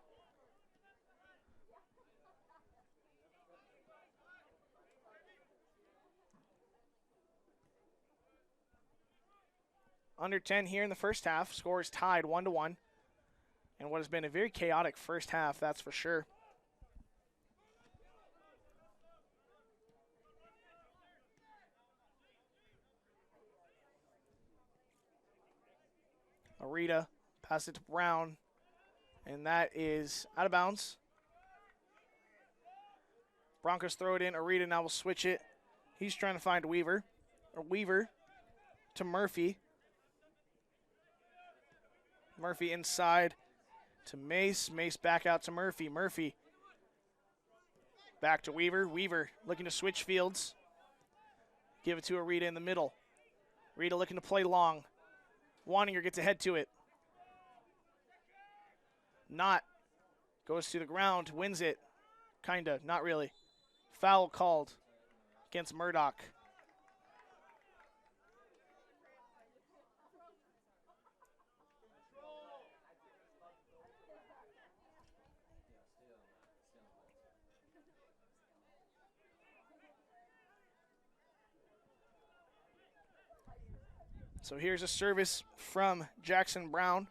Under 10 here in the first half. Score is tied 1-1. And what has been a very chaotic first half, that's for sure. Arita, pass it to Brown, and that is out of bounds. Broncos throw it in. Arita now will switch it. He's trying to find Weaver. Or Weaver to Murphy. Murphy inside to Mace. Mace back out to Murphy. Murphy back to Weaver. Weaver looking to switch fields. Give it to Arita in the middle. Arita looking to play long. Wanninger gets ahead to it. Not. Goes to the ground. Wins it. Kinda. Not really. Foul called against Murdoch. So here's a service from Jackson Brown.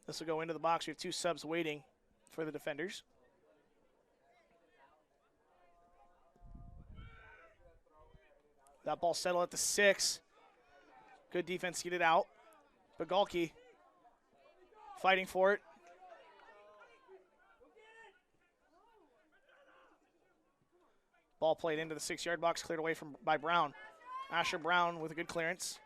This will go into the box. We have two subs waiting for the defenders. That ball settled at the 6. Good defense to get it out. Bagalki fighting for it. Ball played into the 6-yard box, cleared away by Brown. Asher Brown with a good clearance.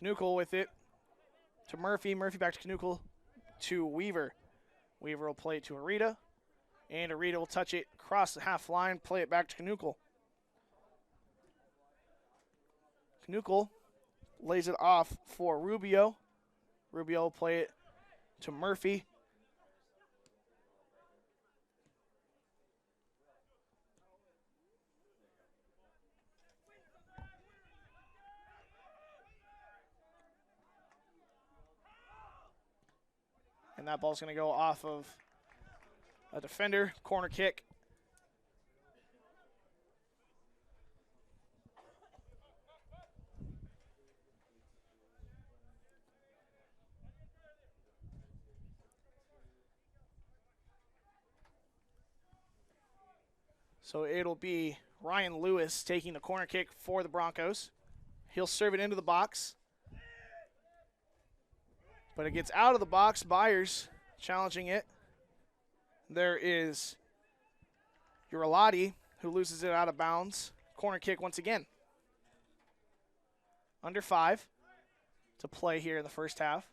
Knuckle with it to Murphy. Murphy back to Knuckle to Weaver. Weaver will play it to Arita. And Arita will touch it across the half line, play it back to Knuckle. Knuckle lays it off for Rubio. Rubio will play it to Murphy. And that ball's going to go off of a defender. Corner kick. So it'll be Ryan Lewis taking the corner kick for the Broncos. He'll serve it into the box. But it gets out of the box. Byers challenging it. There is Uralati, who loses it out of bounds. Corner kick once again. Under 5 to play here in the first half.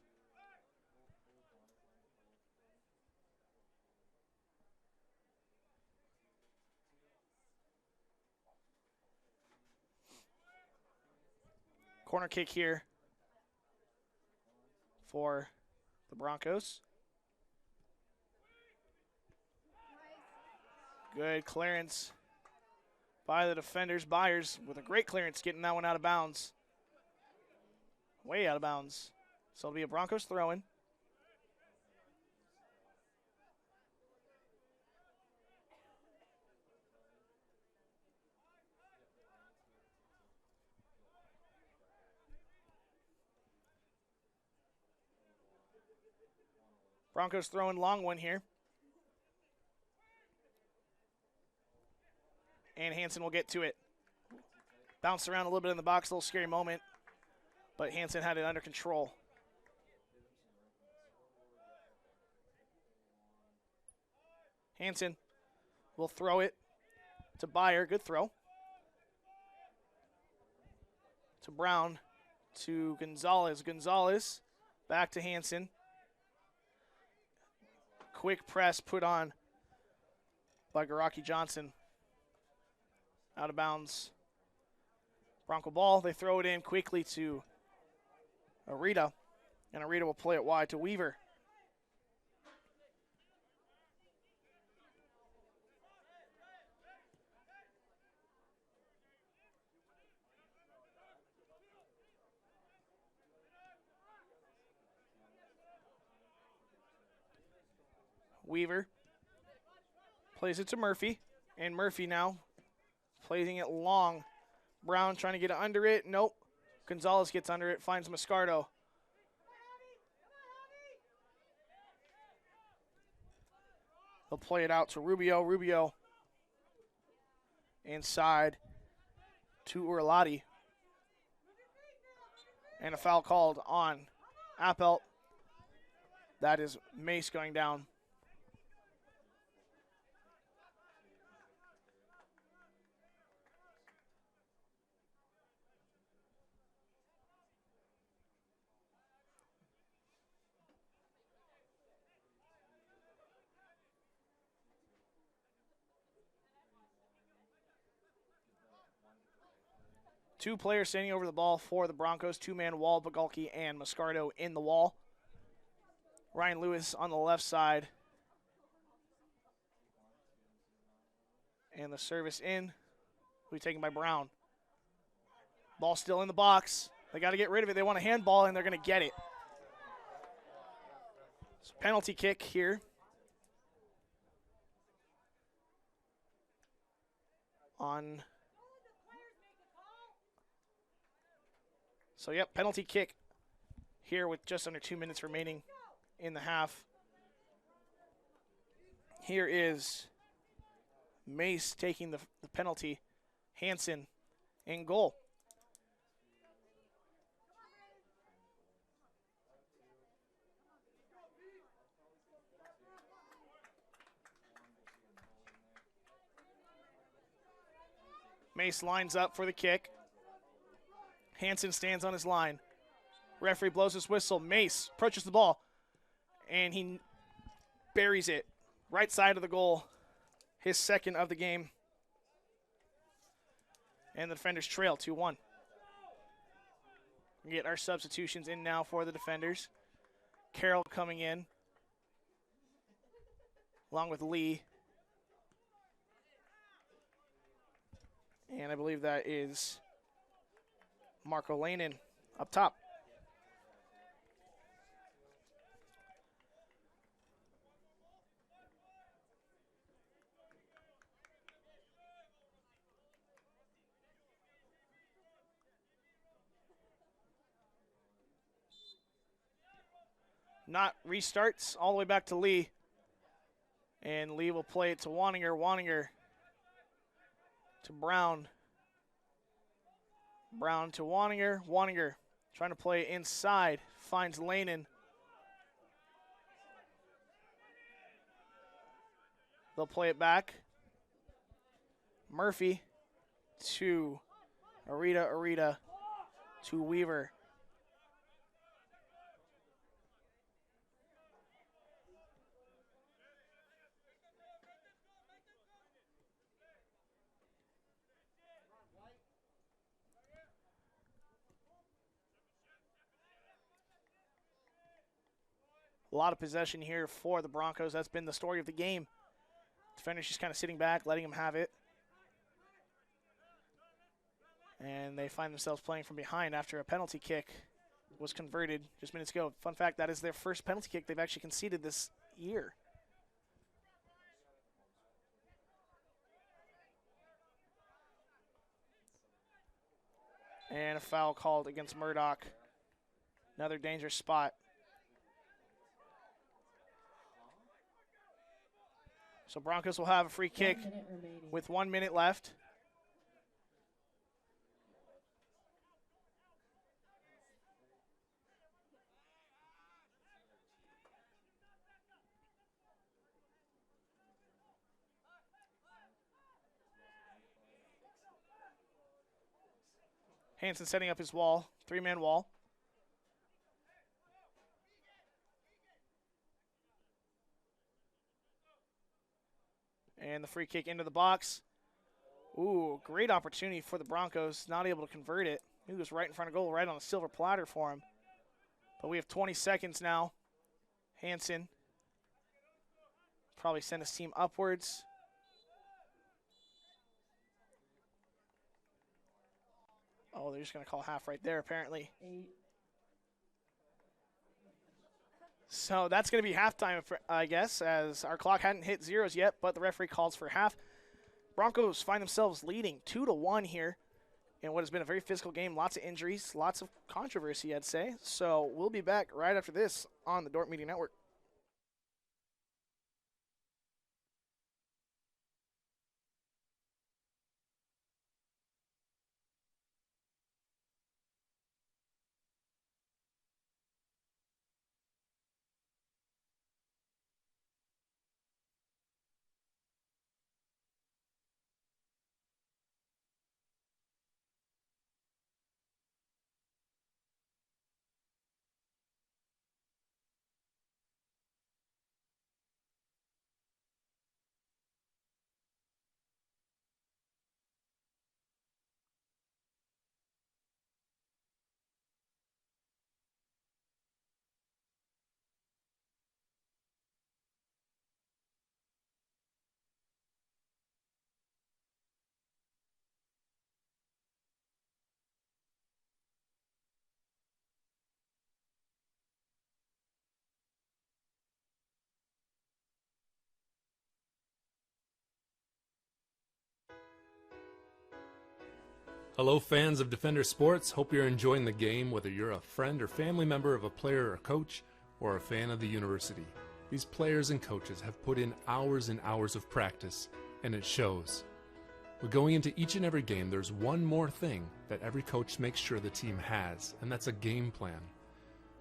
Corner kick here for the Broncos. Good clearance by the defenders. Byers with a great clearance, getting that one out of bounds. Way out of bounds. So it'll be a Broncos throw-in. Broncos throwing long one here. And Hansen will get to it. Bounced around a little bit in the box, a little scary moment. But Hansen had it under control. Hansen will throw it to Byer. Good throw. To Brown. To Gonzalez. Gonzalez back to Hansen. Quick press put on by Garaki Johnson. Out of bounds. Bronco ball. They throw it in quickly to Arita. And Arita will play it wide to Weaver. Weaver plays it to Murphy, and Murphy now playing it long. Brown trying to get under it. Nope. Gonzalez gets under it, finds Moscardo. They'll play it out to Rubio. Rubio inside to Urlati. And a foul called on Appelt. That is Mace going down. Two players standing over the ball for the Broncos. Two-man wall, Bagalki and Moscardo in the wall. Ryan Lewis on the left side. And the service in. Will be taken by Brown. Ball still in the box. They got to get rid of it. They want a handball, and they're going to get it. So penalty kick here. On. So, yep, penalty kick here with just under 2 minutes remaining in the half. Here is Mace taking the penalty. Hansen in goal. Mace lines up for the kick. Hansen stands on his line. Referee blows his whistle. Mace approaches the ball, and he buries it right side of the goal. His second of the game. And the defenders trail 2-1. We get our substitutions in now for the defenders. Carroll coming in, along with Lee. And I believe that is Marco Lanin up top. Not restarts all the way back to Lee. And Lee will play it to Waninger. Waninger to Brown. Brown to Waninger. Waninger trying to play inside. Finds Lanin. They'll play it back. Murphy to Arita. Arita to Weaver. A lot of possession here for the Broncos. That's been the story of the game. Defenders just kind of sitting back, letting them have it. And they find themselves playing from behind after a penalty kick was converted just minutes ago. Fun fact, that is their first penalty kick they've actually conceded this year. And a foul called against Murdoch. Another dangerous spot. So Broncos will have a free kick with 1 minute left. Hansen setting up his wall, three-man wall. And the free kick into the box. Ooh, great opportunity for the Broncos. Not able to convert it. He was right in front of goal, right on a silver platter for him. But we have 20 seconds now. Hansen probably send his team upwards. Oh, they're just going to call half right there, apparently. 8. So that's going to be halftime, I guess, as our clock hadn't hit zeros yet, but the referee calls for half. Broncos find themselves leading 2-1 here in what has been a very physical game. Lots of injuries, lots of controversy, I'd say. So we'll be back right after this on the Dordt Media Network. Hello fans of Defender Sports, hope you're enjoying the game whether you're a friend or family member of a player or coach or a fan of the university. These players and coaches have put in hours and hours of practice and it shows. But going into each and every game there's one more thing that every coach makes sure the team has, and that's a game plan.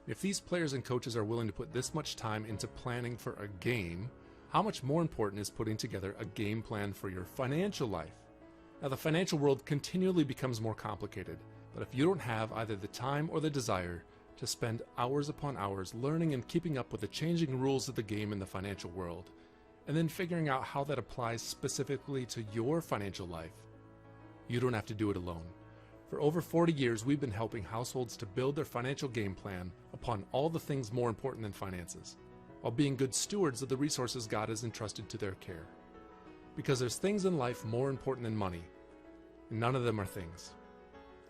If these players and coaches are willing to put this much time into planning for a game, how much more important is putting together a game plan for your financial life? Now, the financial world continually becomes more complicated, but if you don't have either the time or the desire to spend hours upon hours learning and keeping up with the changing rules of the game in the financial world, and then figuring out how that applies specifically to your financial life, you don't have to do it alone. For over 40 years, we've been helping households to build their financial game plan upon all the things more important than finances, while being good stewards of the resources God has entrusted to their care. Because there's things in life more important than money, and none of them are things.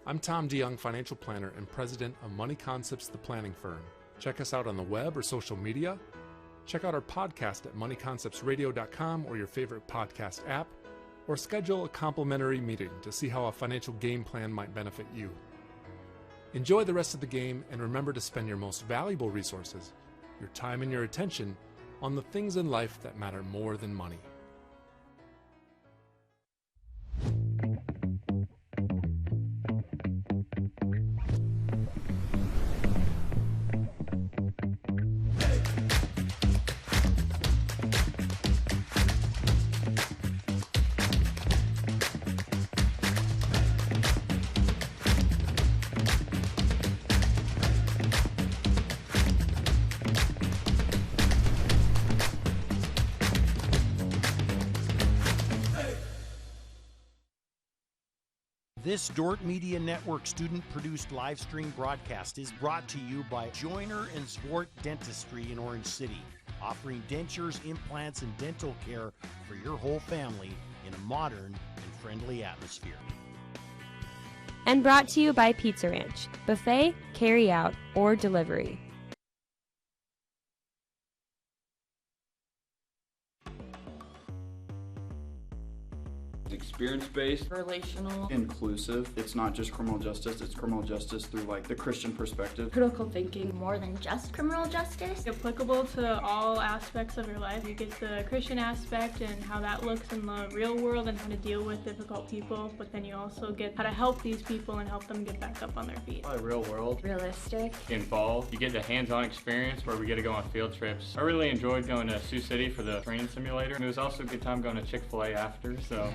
I'm Tom DeYoung, financial planner and president of Money Concepts, the planning firm. Check us out on the web or social media. Check out our podcast at moneyconceptsradio.com or your favorite podcast app, or schedule a complimentary meeting to see how a financial game plan might benefit you. Enjoy the rest of the game and remember to spend your most valuable resources, your time and your attention, on the things in life that matter more than money. This Dordt Media Network student-produced live stream broadcast is brought to you by Joyner and Zwart Dentistry in Orange City, offering dentures, implants, and dental care for your whole family in a modern and friendly atmosphere. And brought to you by Pizza Ranch, buffet, carry-out, or delivery. Experience-based, relational, inclusive. It's not just criminal justice, it's criminal justice through like the Christian perspective. Critical thinking, more than just criminal justice. Applicable to all aspects of your life. You get the Christian aspect and how that looks in the real world and how to deal with difficult people, but then you also get how to help these people and help them get back up on their feet. Real world. Realistic. Involved. You get the hands-on experience where we get to go on field trips. I really enjoyed going to Sioux City for the training simulator. And it was also a good time going to Chick-fil-A after, so.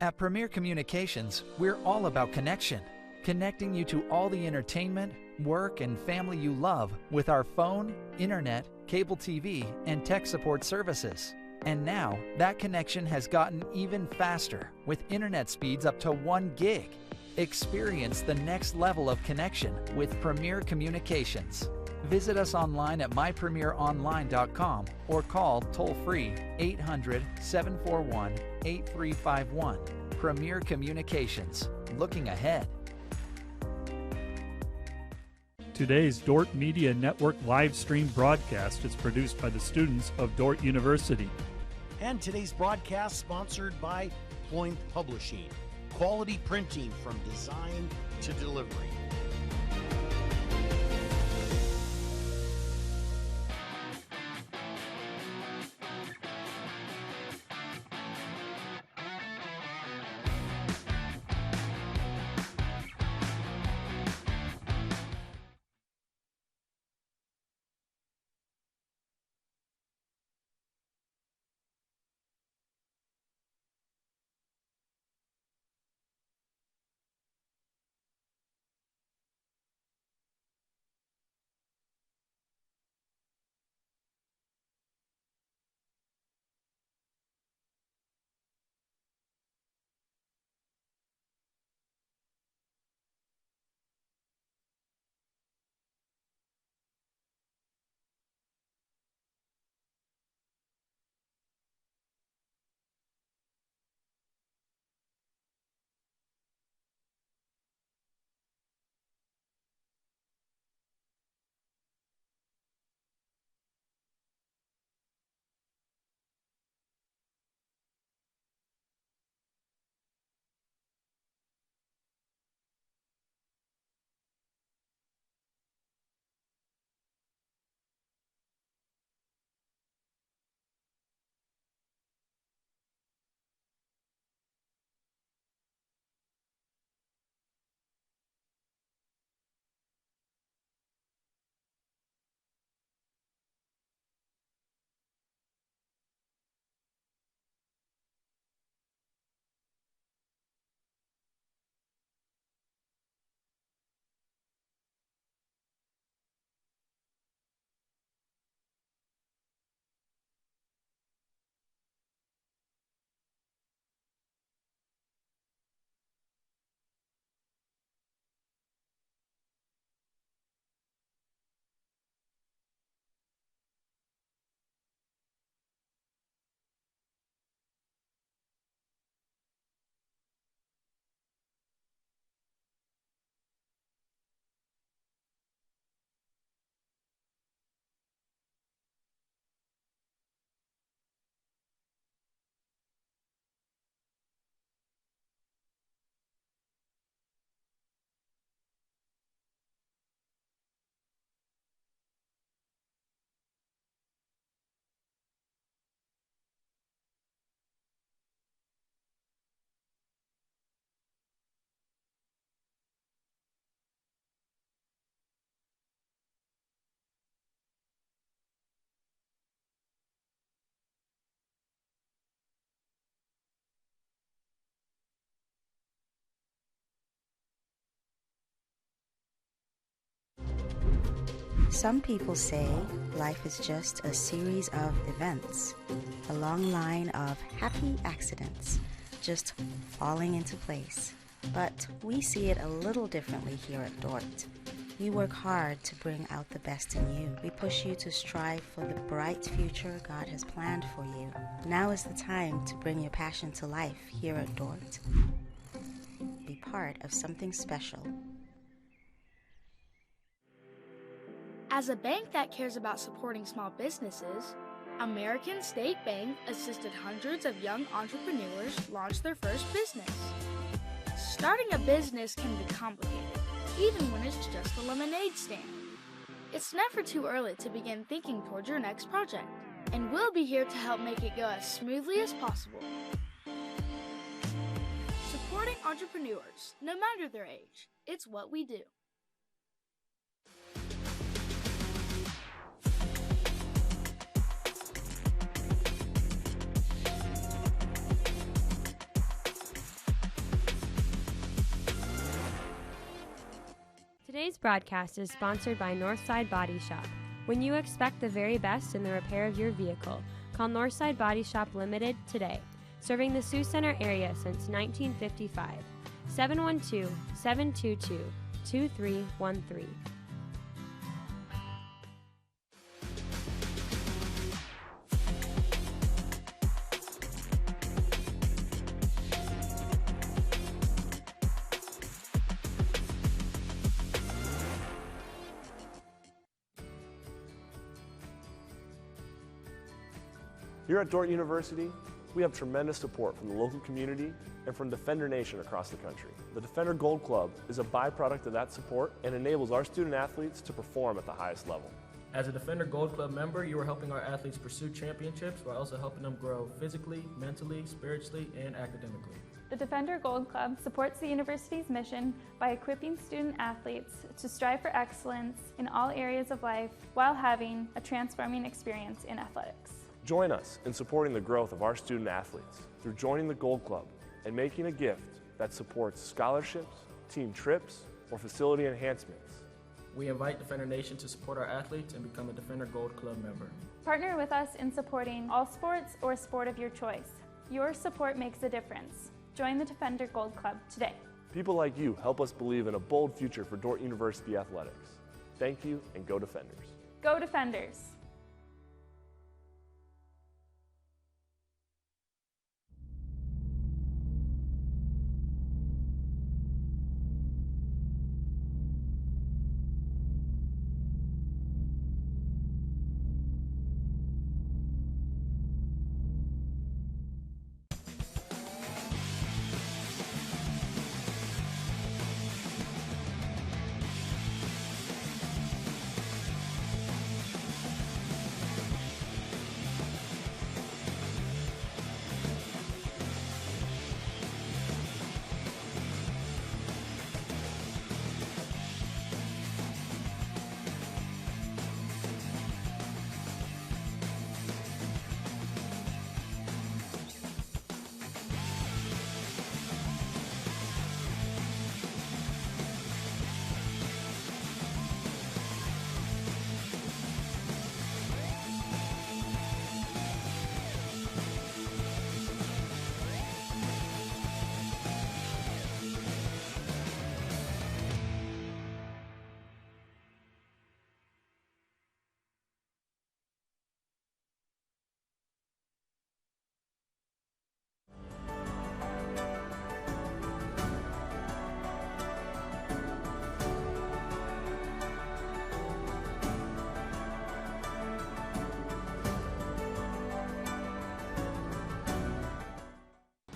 At Premier Communications, we're all about connection, connecting you to all the entertainment, work, and family you love with our phone, internet, cable TV, and tech support services. And now, that connection has gotten even faster with internet speeds up to 1 gig. Experience the next level of connection with Premier Communications. Visit us online at mypremieronline.com or call toll-free 800-741-8351. Premier Communications, looking ahead. Today's Dort Media Network live stream broadcast is produced by the students of Dort University. And today's broadcast sponsored by Ployne Publishing. Quality printing from design to delivery. Some people say life is just a series of events, a long line of happy accidents, just falling into place. But we see it a little differently here at Dort. We work hard to bring out the best in you. We push you to strive for the bright future God has planned for you. Now is the time to bring your passion to life here at Dort. Be part of something special. As a bank that cares about supporting small businesses, American State Bank assisted hundreds of young entrepreneurs launch their first business. Starting a business can be complicated, even when it's just a lemonade stand. It's never too early to begin thinking towards your next project, and we'll be here to help make it go as smoothly as possible. Supporting entrepreneurs, no matter their age, it's what we do. Today's broadcast is sponsored by Northside Body Shop. When you expect the very best in the repair of your vehicle, call Northside Body Shop Limited today, serving the Sioux Center area since 1955. 712-722-2313. Here at Dordt University, we have tremendous support from the local community and from Defender Nation across the country. The Defender Gold Club is a byproduct of that support and enables our student athletes to perform at the highest level. As a Defender Gold Club member, you are helping our athletes pursue championships while also helping them grow physically, mentally, spiritually, and academically. The Defender Gold Club supports the university's mission by equipping student athletes to strive for excellence in all areas of life while having a transforming experience in athletics. Join us in supporting the growth of our student athletes through joining the Gold Club and making a gift that supports scholarships, team trips, or facility enhancements. We invite Defender Nation to support our athletes and become a Defender Gold Club member. Partner with us in supporting all sports or sport of your choice. Your support makes a difference. Join the Defender Gold Club today. People like you help us believe in a bold future for Dordt University athletics. Thank you, and go Defenders. Go Defenders!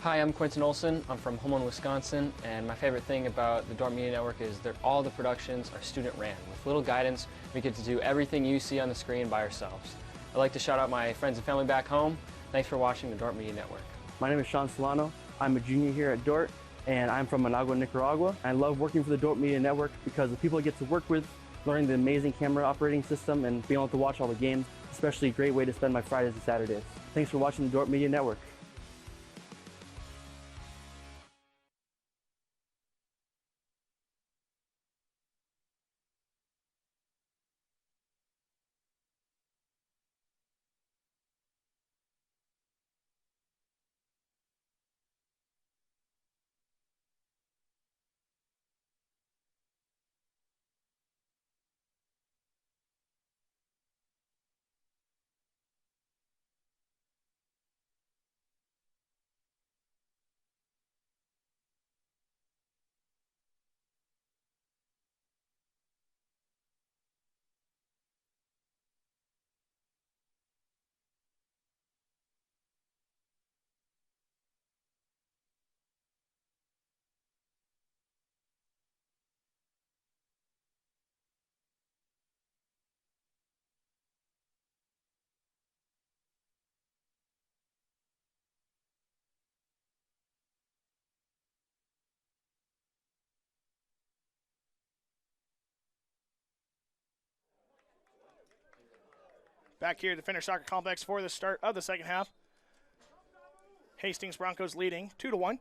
Hi, I'm Quentin Olson. I'm from Homeland, Wisconsin, and my favorite thing about the Dordt Media Network is that all the productions are student-ran. With little guidance, we get to do everything you see on the screen by ourselves. I'd like to shout out my friends and family back home. Thanks for watching the Dordt Media Network. My name is Sean Solano. I'm a junior here at Dordt, and I'm from Managua, Nicaragua. I love working for the Dordt Media Network because the people I get to work with, learning the amazing camera operating system, and being able to watch all the games, especially a great way to spend my Fridays and Saturdays. Thanks for watching the Dordt Media Network. Back here at the Defender Soccer Complex for the start of the second half. Hastings Broncos leading 2-1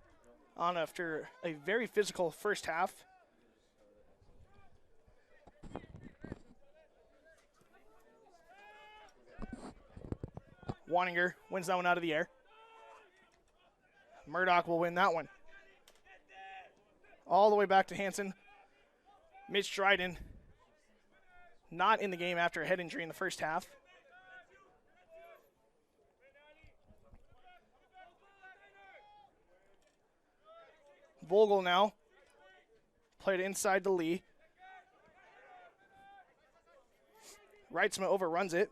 on after a very physical first half. Waninger wins that one out of the air. Murdoch will win that one. All the way back to Hansen. Mitch Dryden not in the game after a head injury in the first half. Vogel now played inside to Lee. Reitzma overruns it.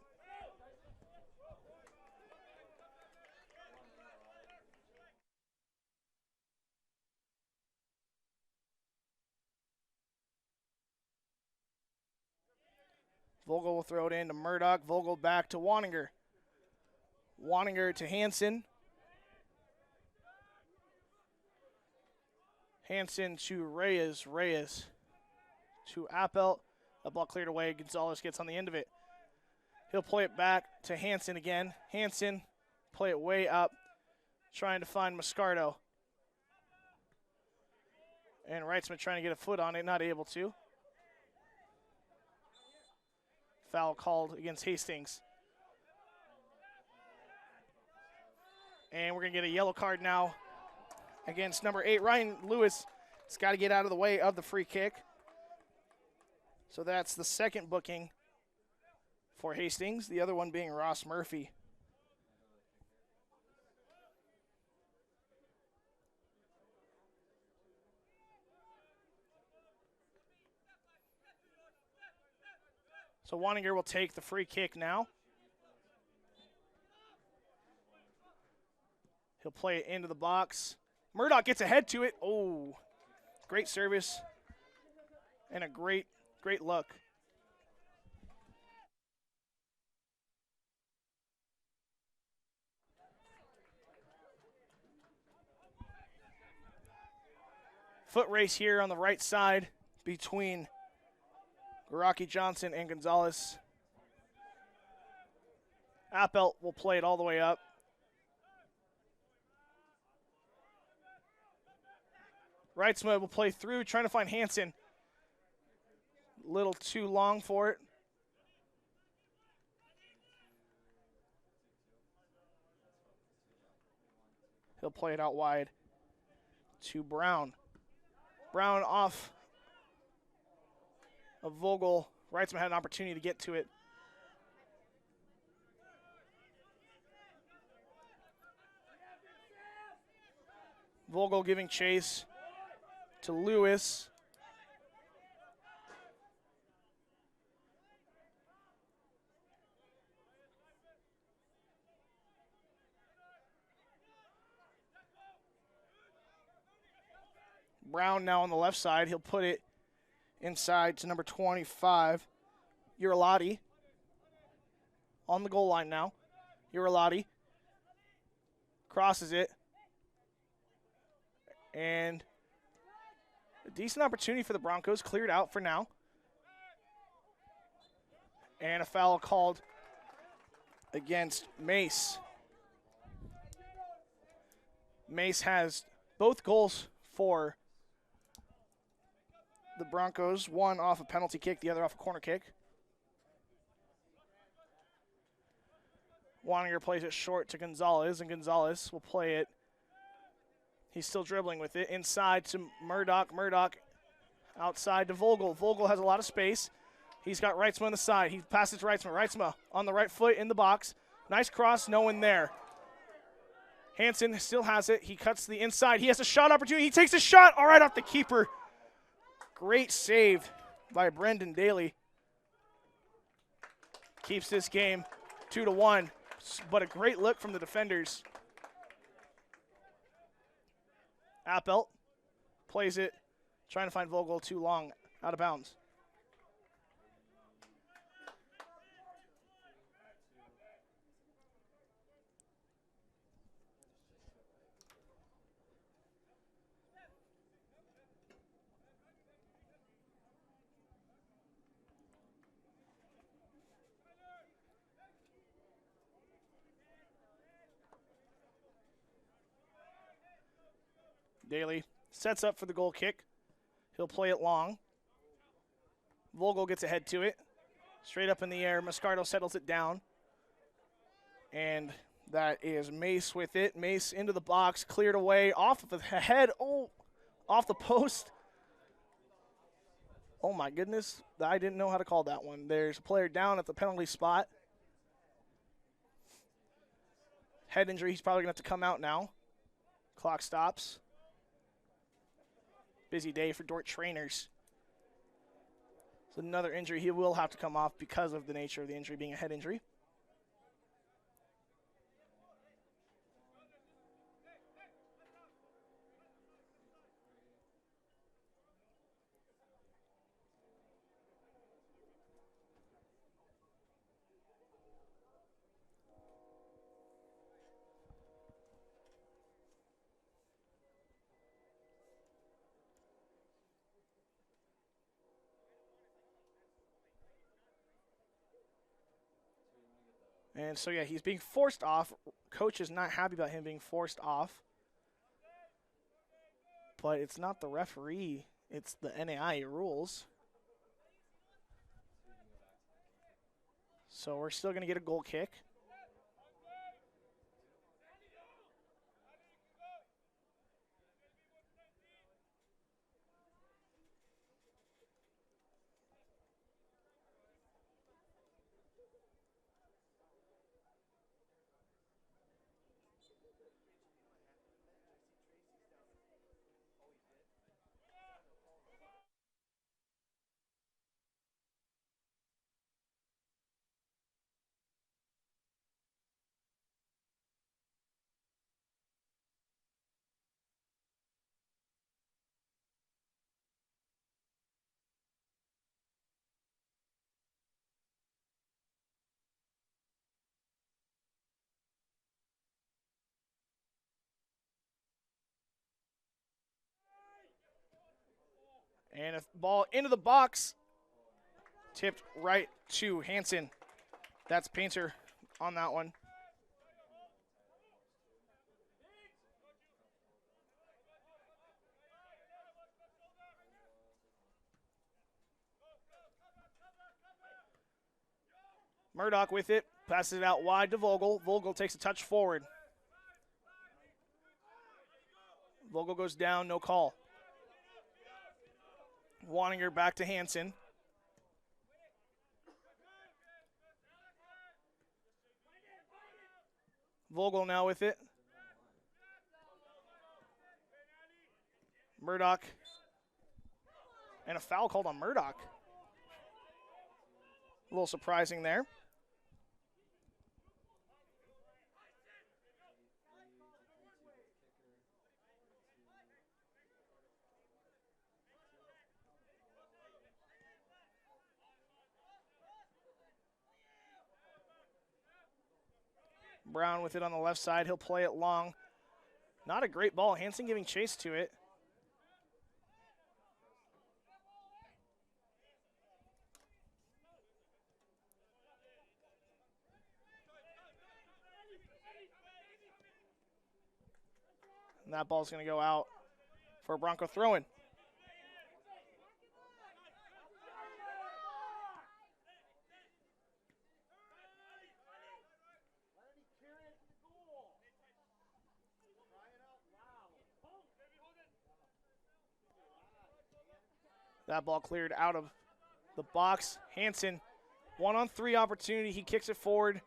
Vogel will throw it in to Murdoch. Vogel back to Waninger. Waninger to Hansen. Hansen to Reyes. Reyes to Appelt. The ball cleared away. Gonzalez gets on the end of it. He'll play it back to Hansen again. Hansen, play it way up, trying to find Moscardo. And Reitzman trying to get a foot on it, not able to. Foul called against Hastings. And we're going to get a yellow card now against number 8, Ryan Lewis. He's got to get out of the way of the free kick. So that's the second booking for Hastings, the other one being Ross Murphy. So Waninger will take the free kick now. He'll play it into the box. Murdoch gets ahead to it. Oh, great service and a great look. Foot race here on the right side between Rocky Johnson and Gonzalez. Appelt will play it all the way up. Reitzma will play through, trying to find Hansen. A little too long for it. He'll play it out wide to Brown. Brown off of Vogel. Reitzman had an opportunity to get to it. Vogel giving chase to Lewis. Brown now on the left side. He'll put it inside to number 25, Uralati. On the goal line now. Uralati crosses it. And a decent opportunity for the Broncos, cleared out for now. And a foul called against Mace. Mace has both goals for the Broncos, one off a penalty kick, the other off a corner kick. Waninger plays it short to Gonzalez, and Gonzalez will play it. He's still dribbling with it. Inside to Murdoch. Murdoch outside to Vogel. Vogel has a lot of space. He's got Reitzma on the side. He passes to Reitzma. Reitzma on the right foot in the box. Nice cross, no one there. Hansen still has it. He cuts to the inside. He has a shot opportunity. He takes a shot. All right, off the keeper. Great save by Brendan Daly. Keeps this game 2-1, but a great look from the defenders. Appelt plays it, trying to find Vogel, too long, out of bounds. Daly sets up for the goal kick. He'll play it long. Vogel gets ahead to it. Straight up in the air. Moscardo settles it down. And that is Mace with it. Mace into the box, cleared away, off of the head. Oh, off the post. Oh, my goodness. I didn't know how to call that one. There's a player down at the penalty spot. Head injury. He's probably going to have to come out now. Clock stops. Busy day for Dort trainers. It's another injury. He will have to come off because of the nature of the injury being a head injury. And so, yeah, he's being forced off. Coach is not happy about him being forced off. But it's not the referee. It's the NAIA rules. So we're still going to get a goal kick. And a ball into the box. Tipped right to Hansen. That's Painter on that one. Murdoch with it. Passes it out wide to Vogel. Vogel takes a touch forward. Vogel goes down, no call. Wanninger back to Hansen. Vogel now with it. Murdoch. And a foul called on Murdoch. A little surprising there. Brown with it on the left side. He'll play it long. Not a great ball. Hansen giving chase to it. And that ball's going to go out for a Bronco throw-in. That ball cleared out of the box. Hansen, 1-on-3 opportunity. He kicks it forward.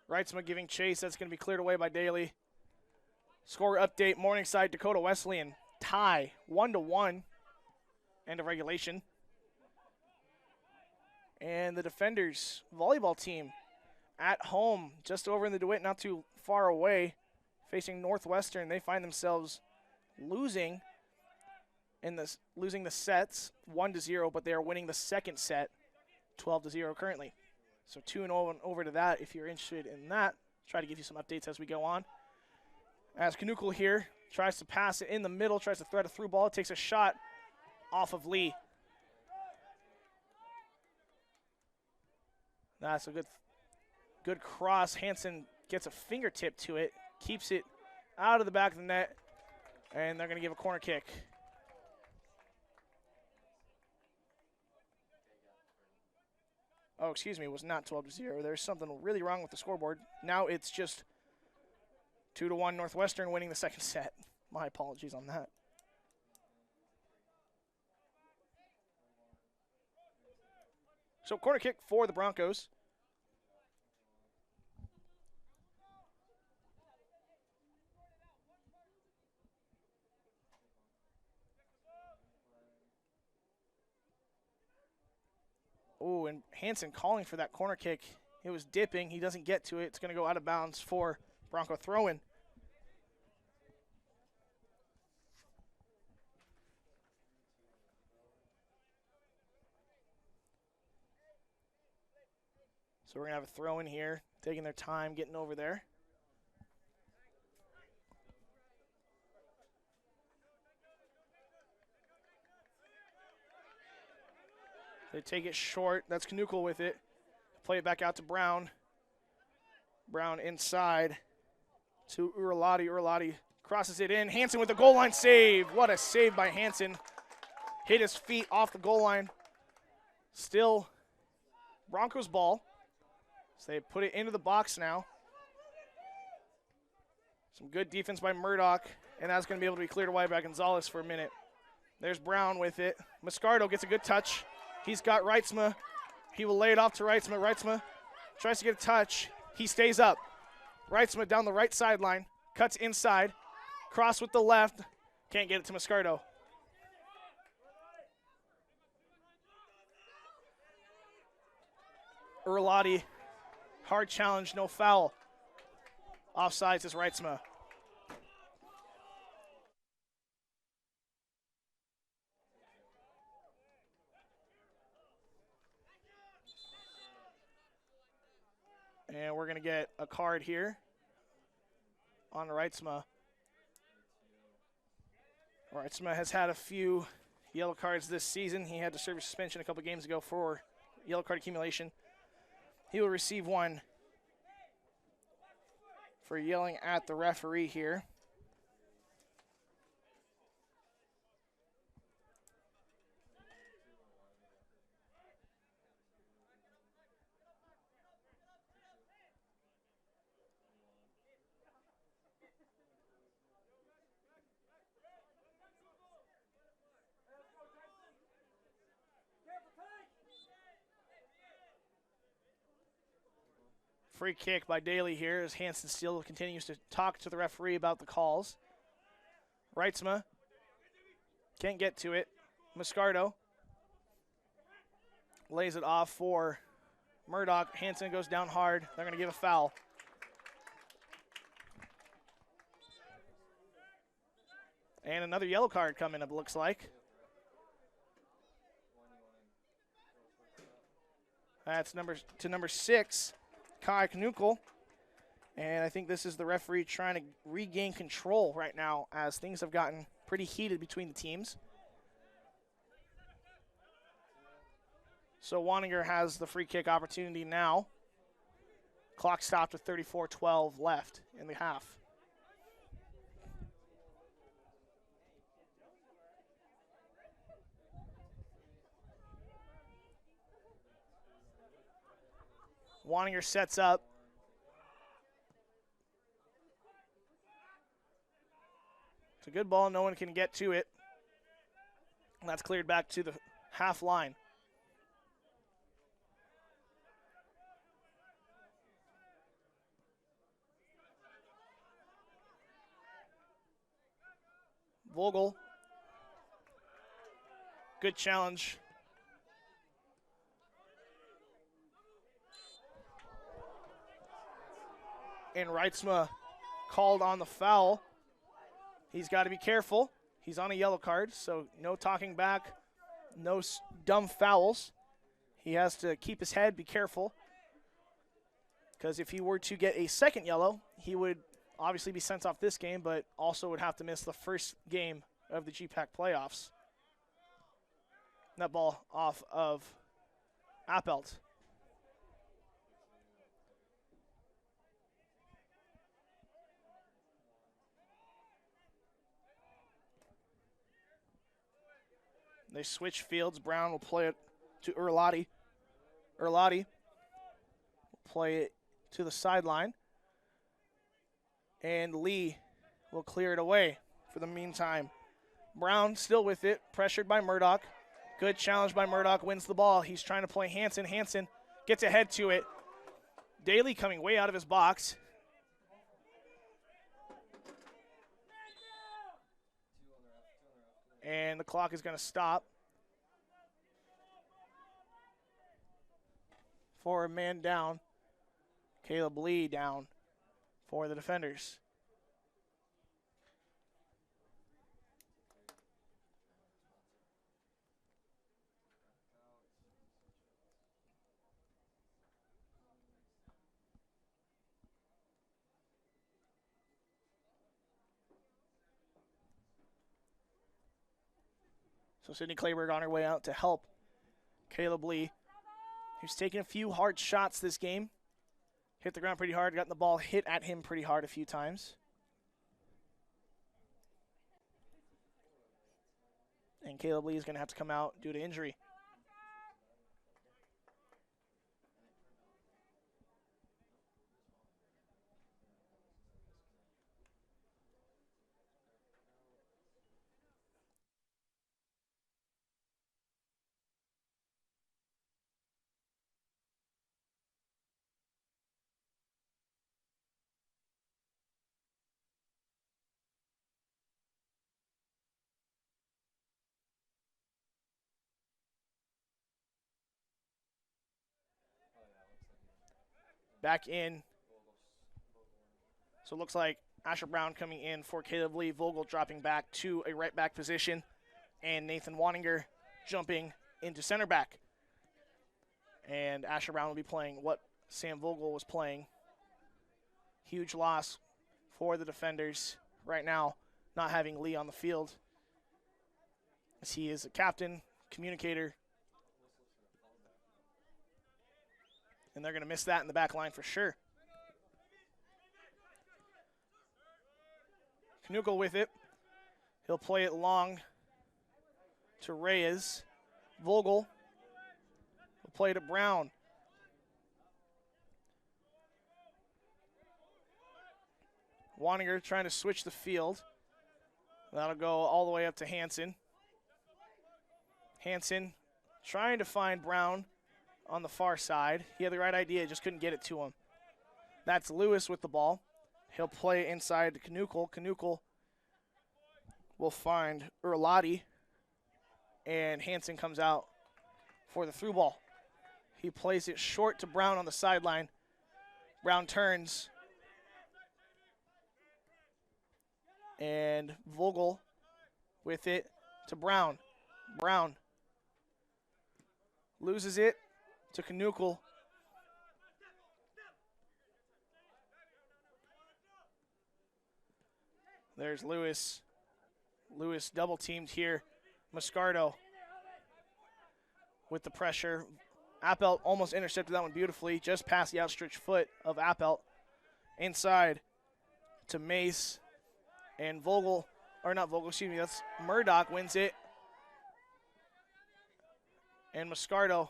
Wrightsma giving chase. That's going to be cleared away by Daly. Score update, Morningside, Dakota Wesleyan. Tie, 1-1. End of regulation. And the Defenders volleyball team at home, just over in the DeWitt, not too far away, facing Northwestern. They find themselves losing the sets 1-0, but they are winning the second set 12-0 currently. So 2-0 over to that if you're interested in that. Try to give you some updates as we go on. As Kanukel here tries to pass it in the middle, tries to thread a through ball, takes a shot off of Lee. That's a good cross. Hansen gets a fingertip to it, keeps it out of the back of the net, and they're going to give a corner kick. Oh, excuse me, it was not 12-0. There's something really wrong with the scoreboard. Now it's just 2-1 Northwestern winning the second set. My apologies on that. So corner kick for the Broncos. Oh, and Hansen calling for that corner kick. It was dipping. He doesn't get to it. It's going to go out of bounds for Bronco throw-in. So we're going to have a throw-in here, taking their time, getting over there. They take it short. That's Kanukel with it. Play it back out to Brown. Brown inside to Urlati. Urlati crosses it in. Hansen with the goal line save. What a save by Hansen. Hit his feet off the goal line. Still Broncos ball. So they put it into the box now. Some good defense by Murdoch, and that's going to be able to be cleared away by Gonzalez for a minute. There's Brown with it. Moscardo gets a good touch. He's got Reitzma. He will lay it off to Reitzma. Reitzma tries to get a touch. He stays up. Reitzma down the right sideline. Cuts inside. Cross with the left. Can't get it to Moscardo. Urlati. Hard challenge, no foul. Offsides is Reitzma. And we're going to get a card here on Reitzma. Reitzma has had a few yellow cards this season. He had to serve a suspension a couple games ago for yellow card accumulation. He will receive one for yelling at the referee here. Free kick by Daly here as Hansen still continues to talk to the referee about the calls. Reitzma can't get to it. Moscardo lays it off for Murdoch. Hansen goes down hard. They're going to give a foul. And another yellow card coming, it looks like. That's number 6. Kai Knuckle, and I think this is the referee trying to regain control right now as things have gotten pretty heated between the teams. So Wanninger has the free kick opportunity now. Clock stopped with 34:12 left in the half. Wanninger sets up. It's a good ball. No one can get to it. And that's cleared back to the half line. Vogel. Good challenge. And Reitzma called on the foul. He's got to be careful. He's on a yellow card, so no talking back, no dumb fouls. He has to keep his head, be careful. Because if he were to get a second yellow, he would obviously be sent off this game, but also would have to miss the first game of the GPAC playoffs. That ball off of Appelt. They switch fields. Brown will play it to Urlati. Urlati will play it to the sideline. And Lee will clear it away for the meantime. Brown still with it, pressured by Murdoch. Good challenge by Murdoch, wins the ball. He's trying to play Hansen. Hansen gets ahead to it. Daly coming way out of his box. And the clock is going to stop for a man down. Caleb Lee down for the defenders. So Sydney Clayburgh on her way out to help Caleb Lee, who's taken a few hard shots this game. hit the ground pretty hard, gotten the ball hit at him pretty hard a few times. And Caleb Lee is going to have to come out due to injury. Back in. So it looks like Asher Brown coming in for Caleb Lee. Vogel dropping back to a right back position. And Nathan Waninger jumping into center back. And Asher Brown will be playing what Sam Vogel was playing. Huge loss for the defenders right now, not having Lee on the field, as he is a captain, communicator. And they're going to miss that in the back line for sure. Knuckle with it. He'll play it long to Reyes. Vogel will play to Brown. Waninger trying to switch the field. That'll go all the way up to Hansen. Hansen trying to find Brown on the far side. He had the right idea, just couldn't get it to him. That's Lewis with the ball. He'll play inside to Knuckle. Knuckle will find Urlati, and Hansen comes out for the through ball. He plays it short to Brown on the sideline. Brown turns, and Vogel with it to Brown. Brown loses it to Knuckle. There's Lewis. Lewis double teamed here. Moscardo with the pressure. Appelt almost intercepted that one beautifully, just past the outstretched foot of Appelt. Inside to Mace, and Vogel, or not Vogel, excuse me, that's Murdoch wins it. And Moscardo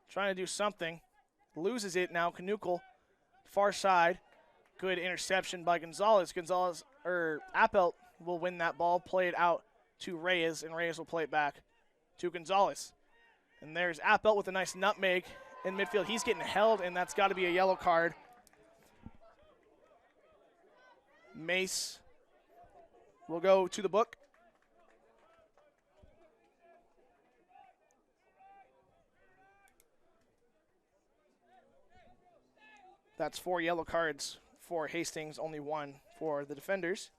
trying to do something. Loses it now. Knuckle, far side. Good interception by Gonzalez. Appelt will win that ball, play it out to Reyes, and Reyes will play it back to Gonzalez. And there's Appelt with a nice nutmeg in midfield. He's getting held, and that's got to be a yellow card. Mace will go to the book. That's 4 yellow cards for Hastings, only 1 for the defenders.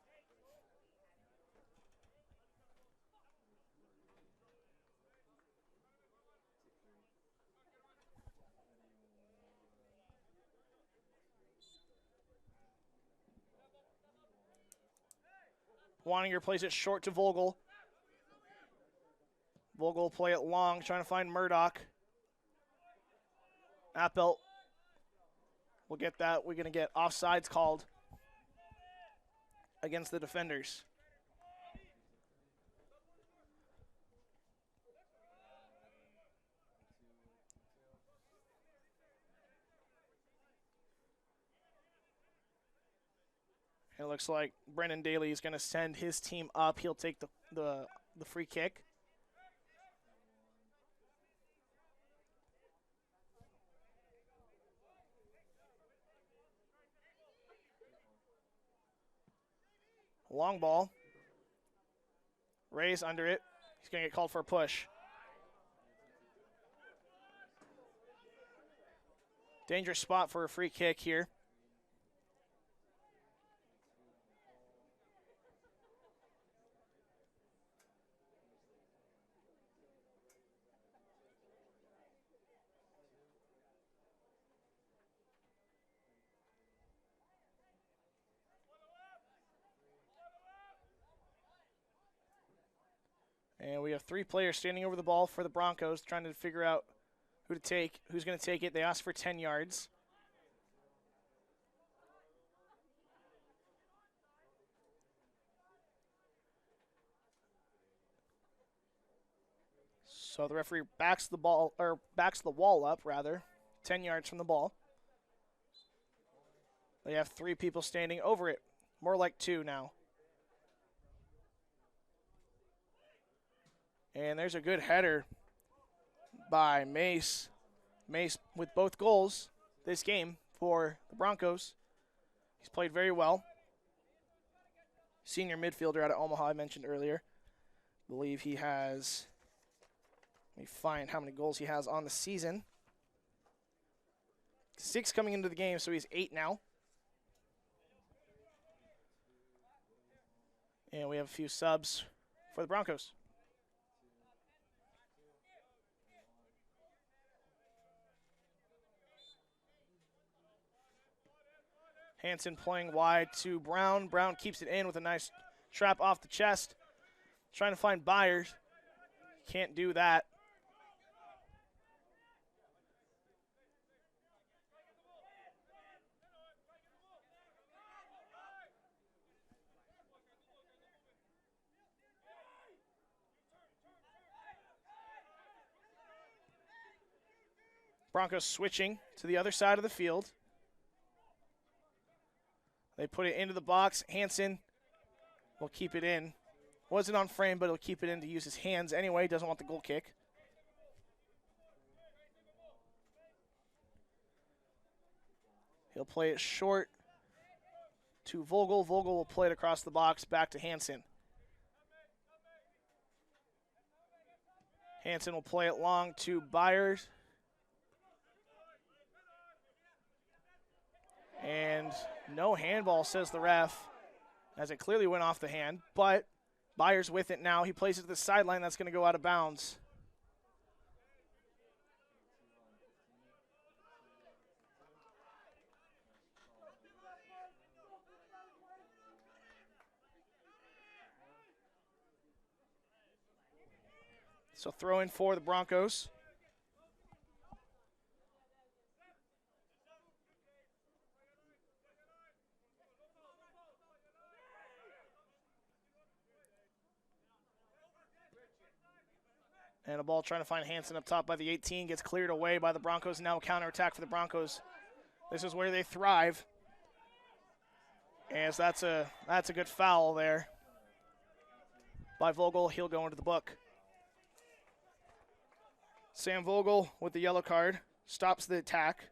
Waninger plays it short to Vogel. Vogel will play it long, trying to find Murdoch. Appelt will get that. We're going to get offsides called against the defenders. It looks like Brennan Daly is going to send his team up. He'll take the free kick. Long ball. Ray's under it. He's going to get called for a push. Dangerous spot for a free kick here. And we have 3 players standing over the ball for the Broncos, trying to figure out who to take, who's going to take it. They asked for 10 yards. So the referee backs the wall up, rather, 10 yards from the ball. They have 3 people standing over it, more like 2 now. And there's a good header by Mace. Mace with both goals this game for the Broncos. He's played very well. Senior midfielder out of Omaha, I mentioned earlier. I believe he has, let me find how many goals he has on the season. 6 coming into the game, so he's 8 now. And we have a few subs for the Broncos. Hansen playing wide to Brown. Brown keeps it in with a nice trap off the chest. Trying to find Byers. Can't do that. Broncos switching to the other side of the field. They put it into the box. Hansen will keep it in. Wasn't on frame, but he'll keep it in to use his hands anyway. Doesn't want the goal kick. He'll play it short to Vogel. Vogel will play it across the box back to Hansen. Hansen will play it long to Byers. And no handball, says the ref, as it clearly went off the hand. But Byers with it now. He plays it to the sideline. That's going to go out of bounds. So throw in for the Broncos. And a ball trying to find Hansen up top by the 18. Gets cleared away by the Broncos. Now a counterattack for the Broncos. This is where they thrive. As that's a good foul there by Vogel. He'll go into the book. Sam Vogel with the yellow card stops the attack.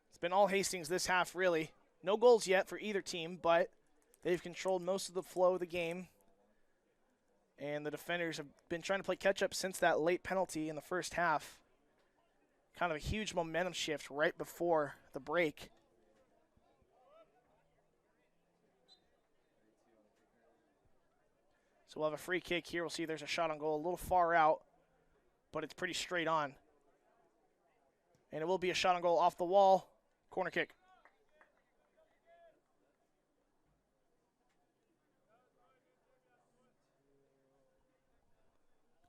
It's been all Hastings this half, really. No goals yet for either team, but they've controlled most of the flow of the game. And the defenders have been trying to play catch-up since that late penalty in the first half. Kind of a huge momentum shift right before the break. So we'll have a free kick here. We'll see there's a shot on goal a little far out, but it's pretty straight on. And it will be a shot on goal off the wall. Corner kick.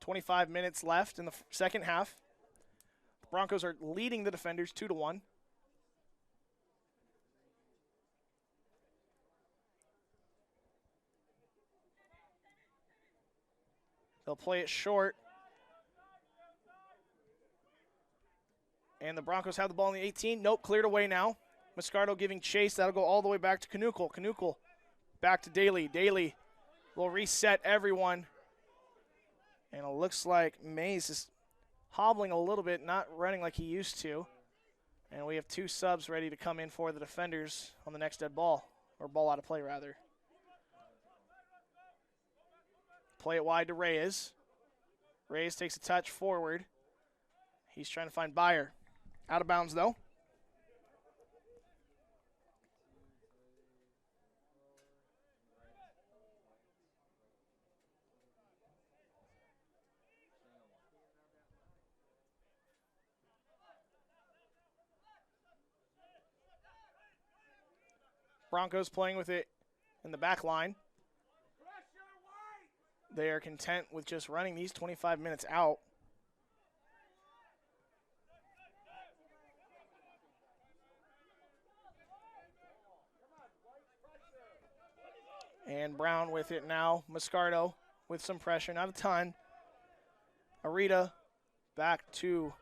25 minutes left in the second half. The Broncos are leading the defenders 2-1. They'll play it short. And the Broncos have the ball in the 18. Nope, cleared away now. Moscardo giving chase. That'll go all the way back to Canukel. Canukel back to Daly. Daly will reset everyone. And it looks like Mays is hobbling a little bit, not running like he used to. And we have 2 subs ready to come in for the defenders on the next dead ball, or ball out of play, rather. Play it wide to Reyes. Reyes takes a touch forward. He's trying to find Byer. Out of bounds, though. Broncos playing with it in the back line. They are content with just running these 25 minutes out. And Brown with it now. Moscardo with some pressure, not a ton. Arita back to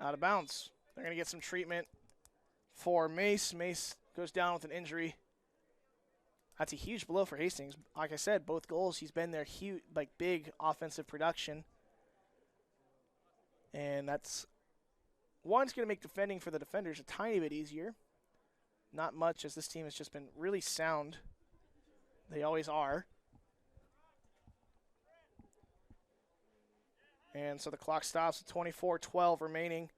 out of bounds. They're going to get some treatment for Mace. Mace goes down with an injury. That's a huge blow for Hastings. Like I said, both goals, he's been their huge, big offensive production. And that's one's going to make defending for the defenders a tiny bit easier. Not much, as this team has just been really sound. They always are. And so the clock stops at 24:12 remaining.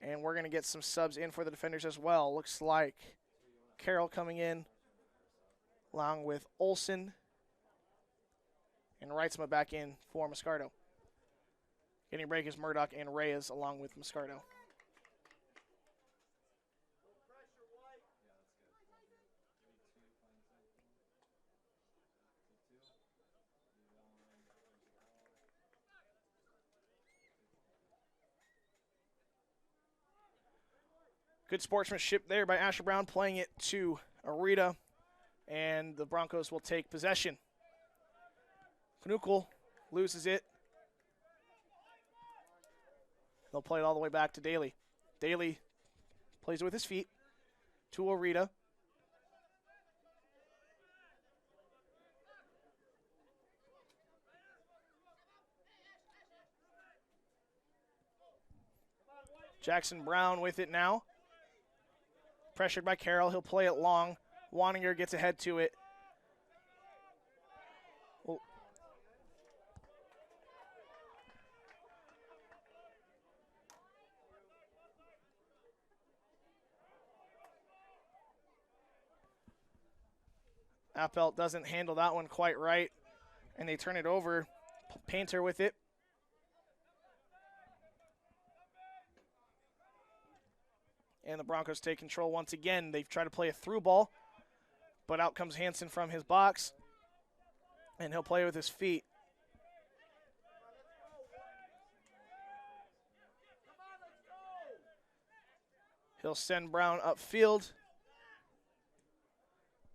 And we're going to get some subs in for the defenders as well. Looks like Carroll coming in along with Olsen. And Reitzma back in for Moscardo. Getting a break is Murdoch and Reyes along with Moscardo. Good sportsmanship there by Asher Brown, playing it to Arita, and the Broncos will take possession. Knuckle loses it. They'll play it all the way back to Daly. Daly plays it with his feet to Arita. Jackson Brown with it now. Pressured by Carroll, he'll play it long. Waninger gets ahead to it. Oh. Appelt doesn't handle that one quite right, and they turn it over. Painter with it. And the Broncos take control once again. They've tried to play a through ball, but out comes Hansen from his box, and he'll play with his feet. He'll send Brown upfield.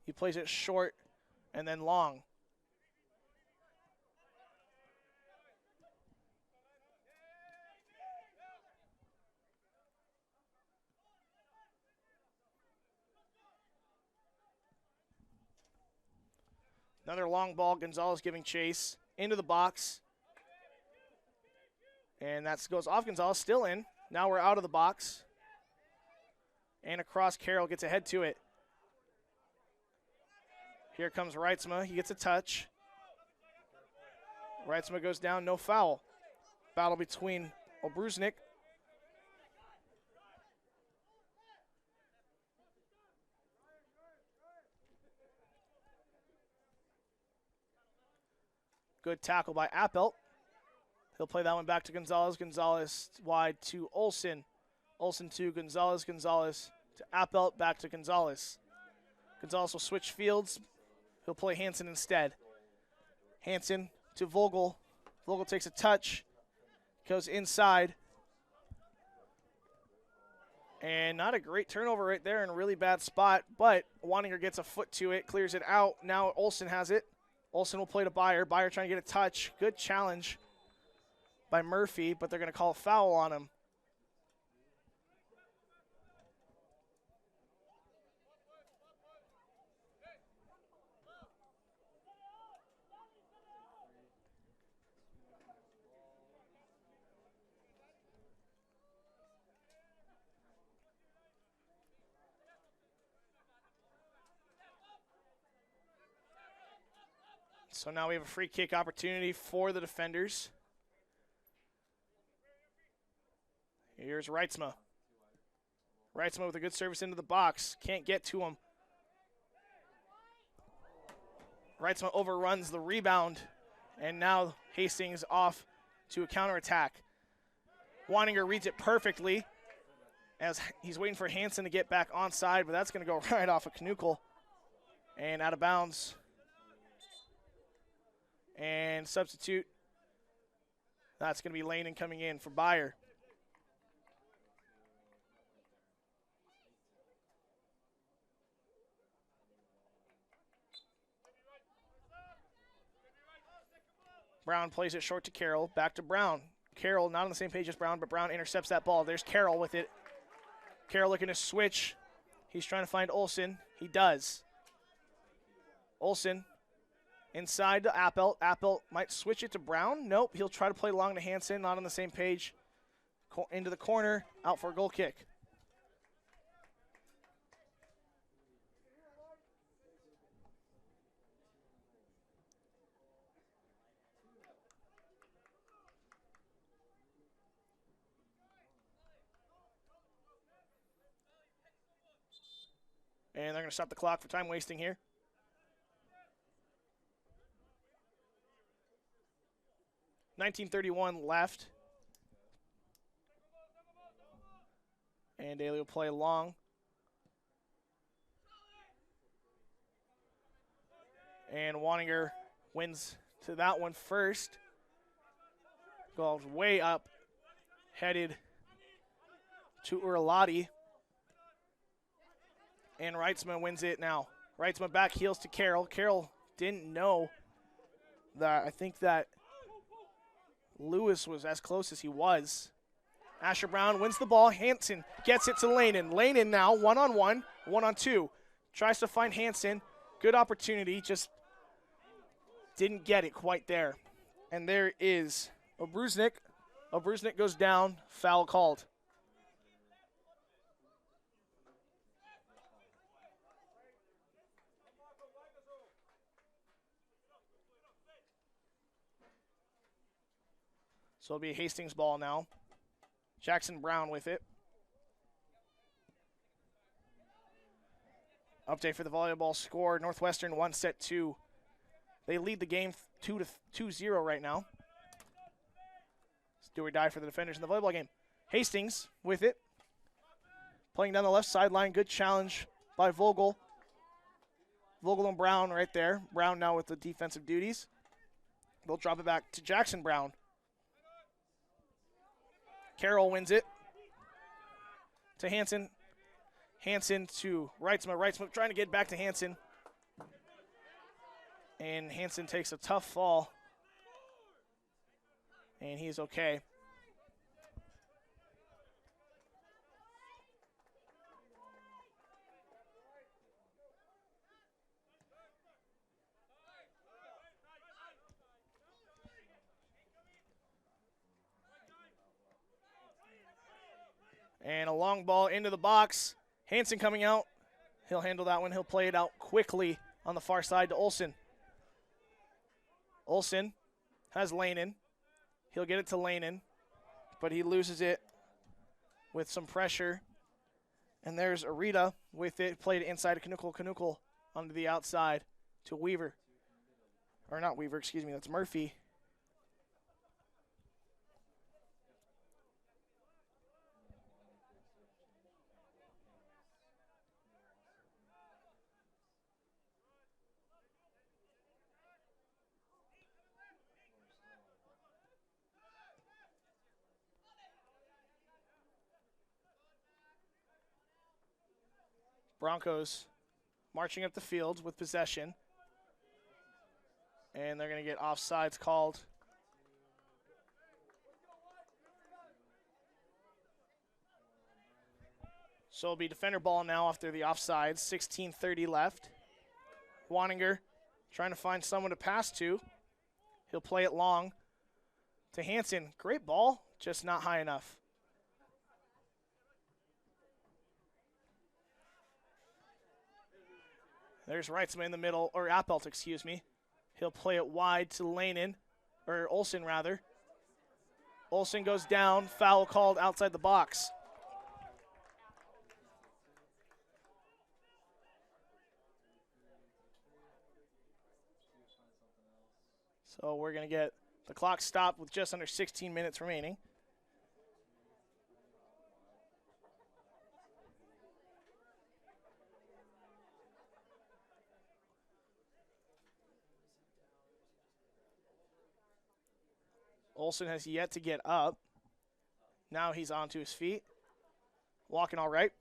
He plays it short and then long. Another long ball, Gonzalez giving chase into the box. And that goes off Gonzalez, still in. Now we're out of the box. And across, Carroll gets ahead to it. Here comes Reitzma, he gets a touch. Reitzma goes down, no foul. Battle between Obruznik. Good tackle by Appelt. He'll play that one back to Gonzalez. Gonzalez wide to Olsen. Olsen to Gonzalez. Gonzalez to Appelt. Back to Gonzalez. Gonzalez will switch fields. He'll play Hansen instead. Hansen to Vogel. Vogel takes a touch. Goes inside. And not a great turnover right there in a really bad spot, but Waninger gets a foot to it, clears it out. Now Olsen has it. Olsen will play to Byer. Byer trying to get a touch. Good challenge by Murphy, but they're going to call a foul on him. So now we have a free kick opportunity for the defenders. Here's Reitzma. Reitzma with a good service into the box. Can't get to him. Reitzma overruns the rebound. And now Hastings off to a counterattack. Waninger reads it perfectly. as he's waiting for Hansen to get back onside, but that's going to go right off of Knuckle and out of bounds. And substitute, that's going to be Lanen coming in for Bayer. Brown plays it short to Carroll, back to Brown. Carroll not on the same page as Brown, but Brown intercepts that ball. There's Carroll with it. Carroll looking to switch. He's trying to find Olsen. He does. Olsen inside to Appelt. Appelt might switch it to Brown. Nope, he'll try to play long to Hansen, not on the same page. Into the corner, out for a goal kick. And they're going to stop the clock for time wasting here. .1931 left. And Daly will play long. And Wanninger wins to that one first. Goes way up. Headed to Urlati. And Reitzman wins it now. Reitzman back heels to Carroll. Carroll didn't know that. I think that Lewis was as close as he was. Asher Brown wins the ball. Hansen gets it to Lanen. Lanen now one-on-one, one-on-two. Tries to find Hansen. Good opportunity, just didn't get it quite there. And there is Obruznik. Obruznik goes down, foul called. So it'll be a Hastings ball now. Jackson Brown with it. Update for the volleyball score. Northwestern 1 set 2. They lead the game 2-0 right now. It's do or die for the defenders in the volleyball game. Hastings with it. Playing down the left sideline. Good challenge by Vogel. Vogel and Brown right there. Brown now with the defensive duties. They'll drop it back to Jackson Brown. Carroll wins it to Hansen. Hansen to Reitzma. Reitzma trying to get back to Hansen. And Hansen takes a tough fall. And he's okay. And a long ball into the box. Hansen coming out. He'll handle that one. He'll play it out quickly on the far side to Olsen. Olsen has Lanen. He'll get it to Lanen, but he loses it with some pressure. And there's Arita with it. Played inside to Knuckle onto the outside to Weaver. Or not Weaver, excuse me. That's Murphy. Broncos marching up the field with possession. And they're going to get offsides called. So it'll be defender ball now after the offsides. 16:30 left. Wanninger trying to find someone to pass to. He'll play it long to Hansen. Great ball, just not high enough. There's Reitzman in the middle, or Appelt, excuse me. He'll play it wide to Lanen, or Olsen rather. Olsen goes down, foul called outside the box. So we're going to get the clock stopped with just under 16 minutes remaining. Olsen has yet to get up. Now he's onto his feet. Walking all right.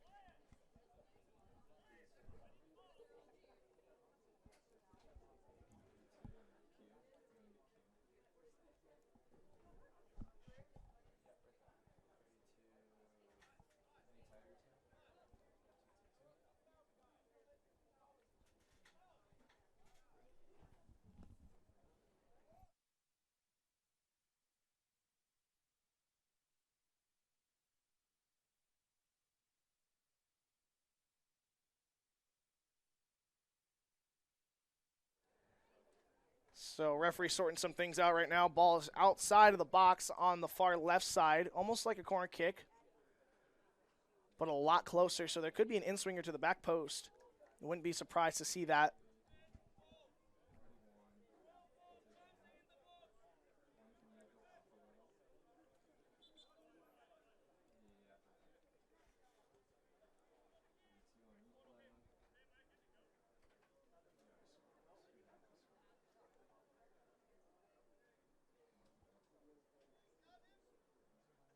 So referee sorting some things out right now. Ball is outside of the box on the far left side, almost like a corner kick, but a lot closer. So there could be an in-swinger to the back post. I wouldn't be surprised to see that.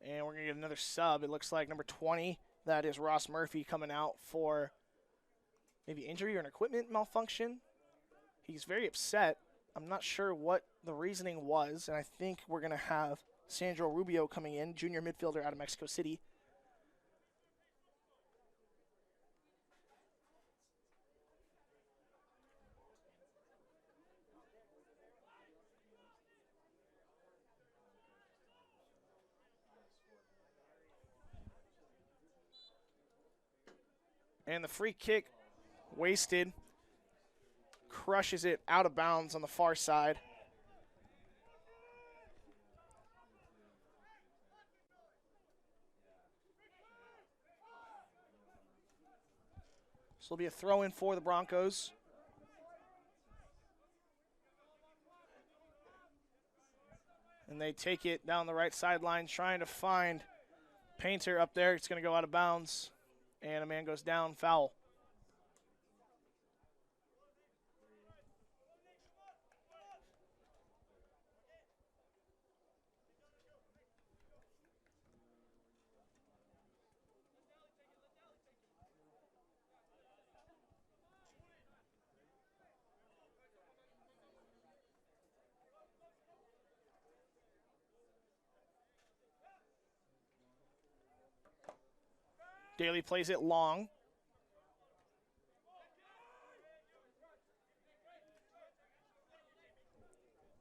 And we're going to get another sub. It looks like number 20, that is Ross Murphy, coming out for maybe injury or an equipment malfunction. He's very upset. I'm not sure what the reasoning was, and I think we're going to have Sandro Rubio coming in, junior midfielder out of Mexico City. And the free kick wasted. Crushes it out of bounds on the far side. So it'll be a throw-in for the Broncos. And they take it down the right sideline, trying to find Painter up there. It's going to go out of bounds. And a man goes down, foul. Daly plays it long.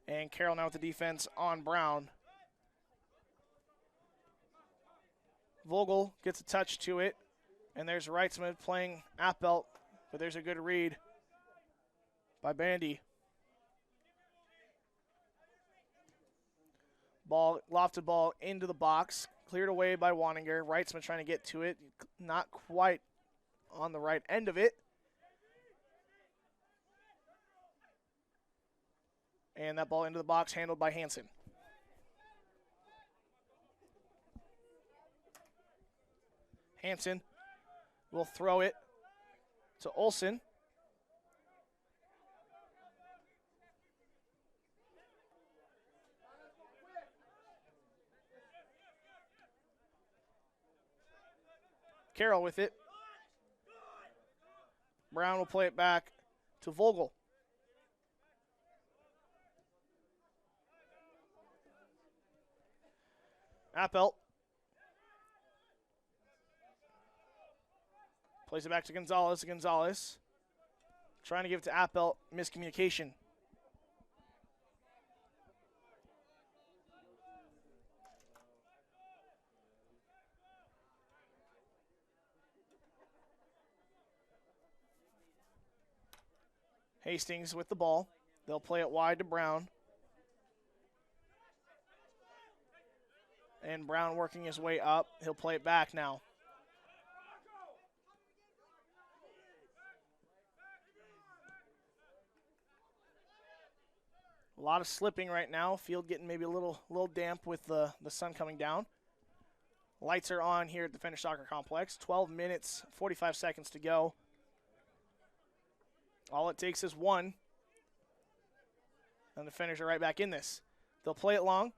And Carroll now with the defense on Brown. Vogel gets a touch to it. And there's Reitzman playing Appelt, but there's a good read by Bandy. Lofted ball into the box, cleared away by Waninger. Reitzman trying to get to it, not quite on the right end of it. And that ball into the box, handled by Hansen. Hansen will throw it to Olsen. Carroll with it. Brown will play it back to Vogel. Appelt plays it back to Gonzalez. Gonzalez trying to give it to Appelt. Miscommunication. Hastings with the ball. They'll play it wide to Brown. And Brown working his way up. He'll play it back now. A lot of slipping right now. Field getting maybe a little damp with the sun coming down. Lights are on here at the Fender Soccer Complex. 12 minutes, 45 seconds to go. All it takes is one. And the Defenders are right back in this. They'll play it long.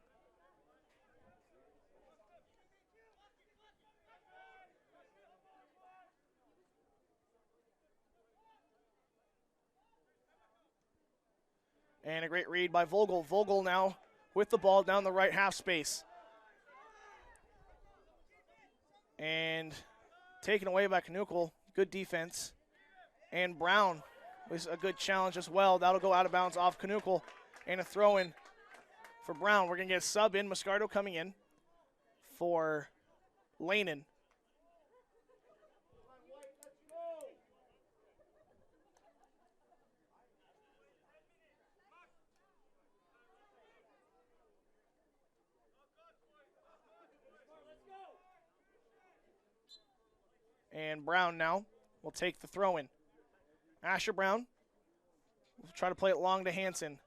And a great read by Vogel. Vogel now with the ball down the right half space. And taken away by Knuckle. Good defense. And Brown was a good challenge as well. That'll go out of bounds off Knuckle. And a throw in for Brown. We're going to get a sub in. Moscardo coming in for Lanin. And Brown now will take the throw in. Asher Brown will try to play it long to Hansen.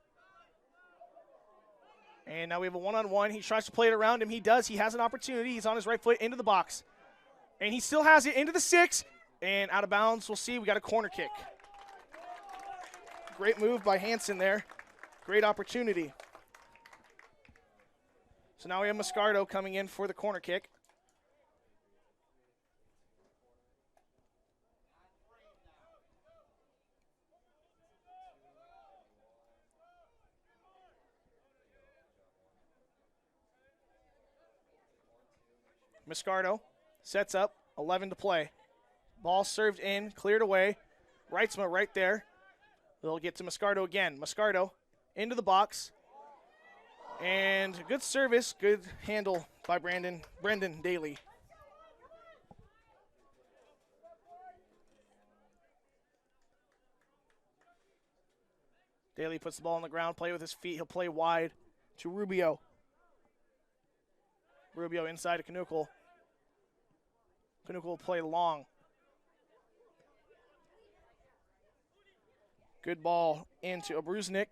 And now we have a one-on-one. He tries to play it around him. He does. He has an opportunity. He's on his right foot into the box. And he still has it into the 6. And out of bounds. We'll see. We got a corner kick. Great move by Hansen there. Great opportunity. So now we have Moscardo coming in for the corner kick. Moscardo sets up, 11 to play. Ball served in, cleared away. Reitzma right there. They'll get to Moscardo again. Moscardo into the box. And good service, good handle by Brendan Daly. Daly puts the ball on the ground, play with his feet. He'll play wide to Rubio. Rubio inside to Knuckle. Knuckle will play long. Good ball into Obruznik.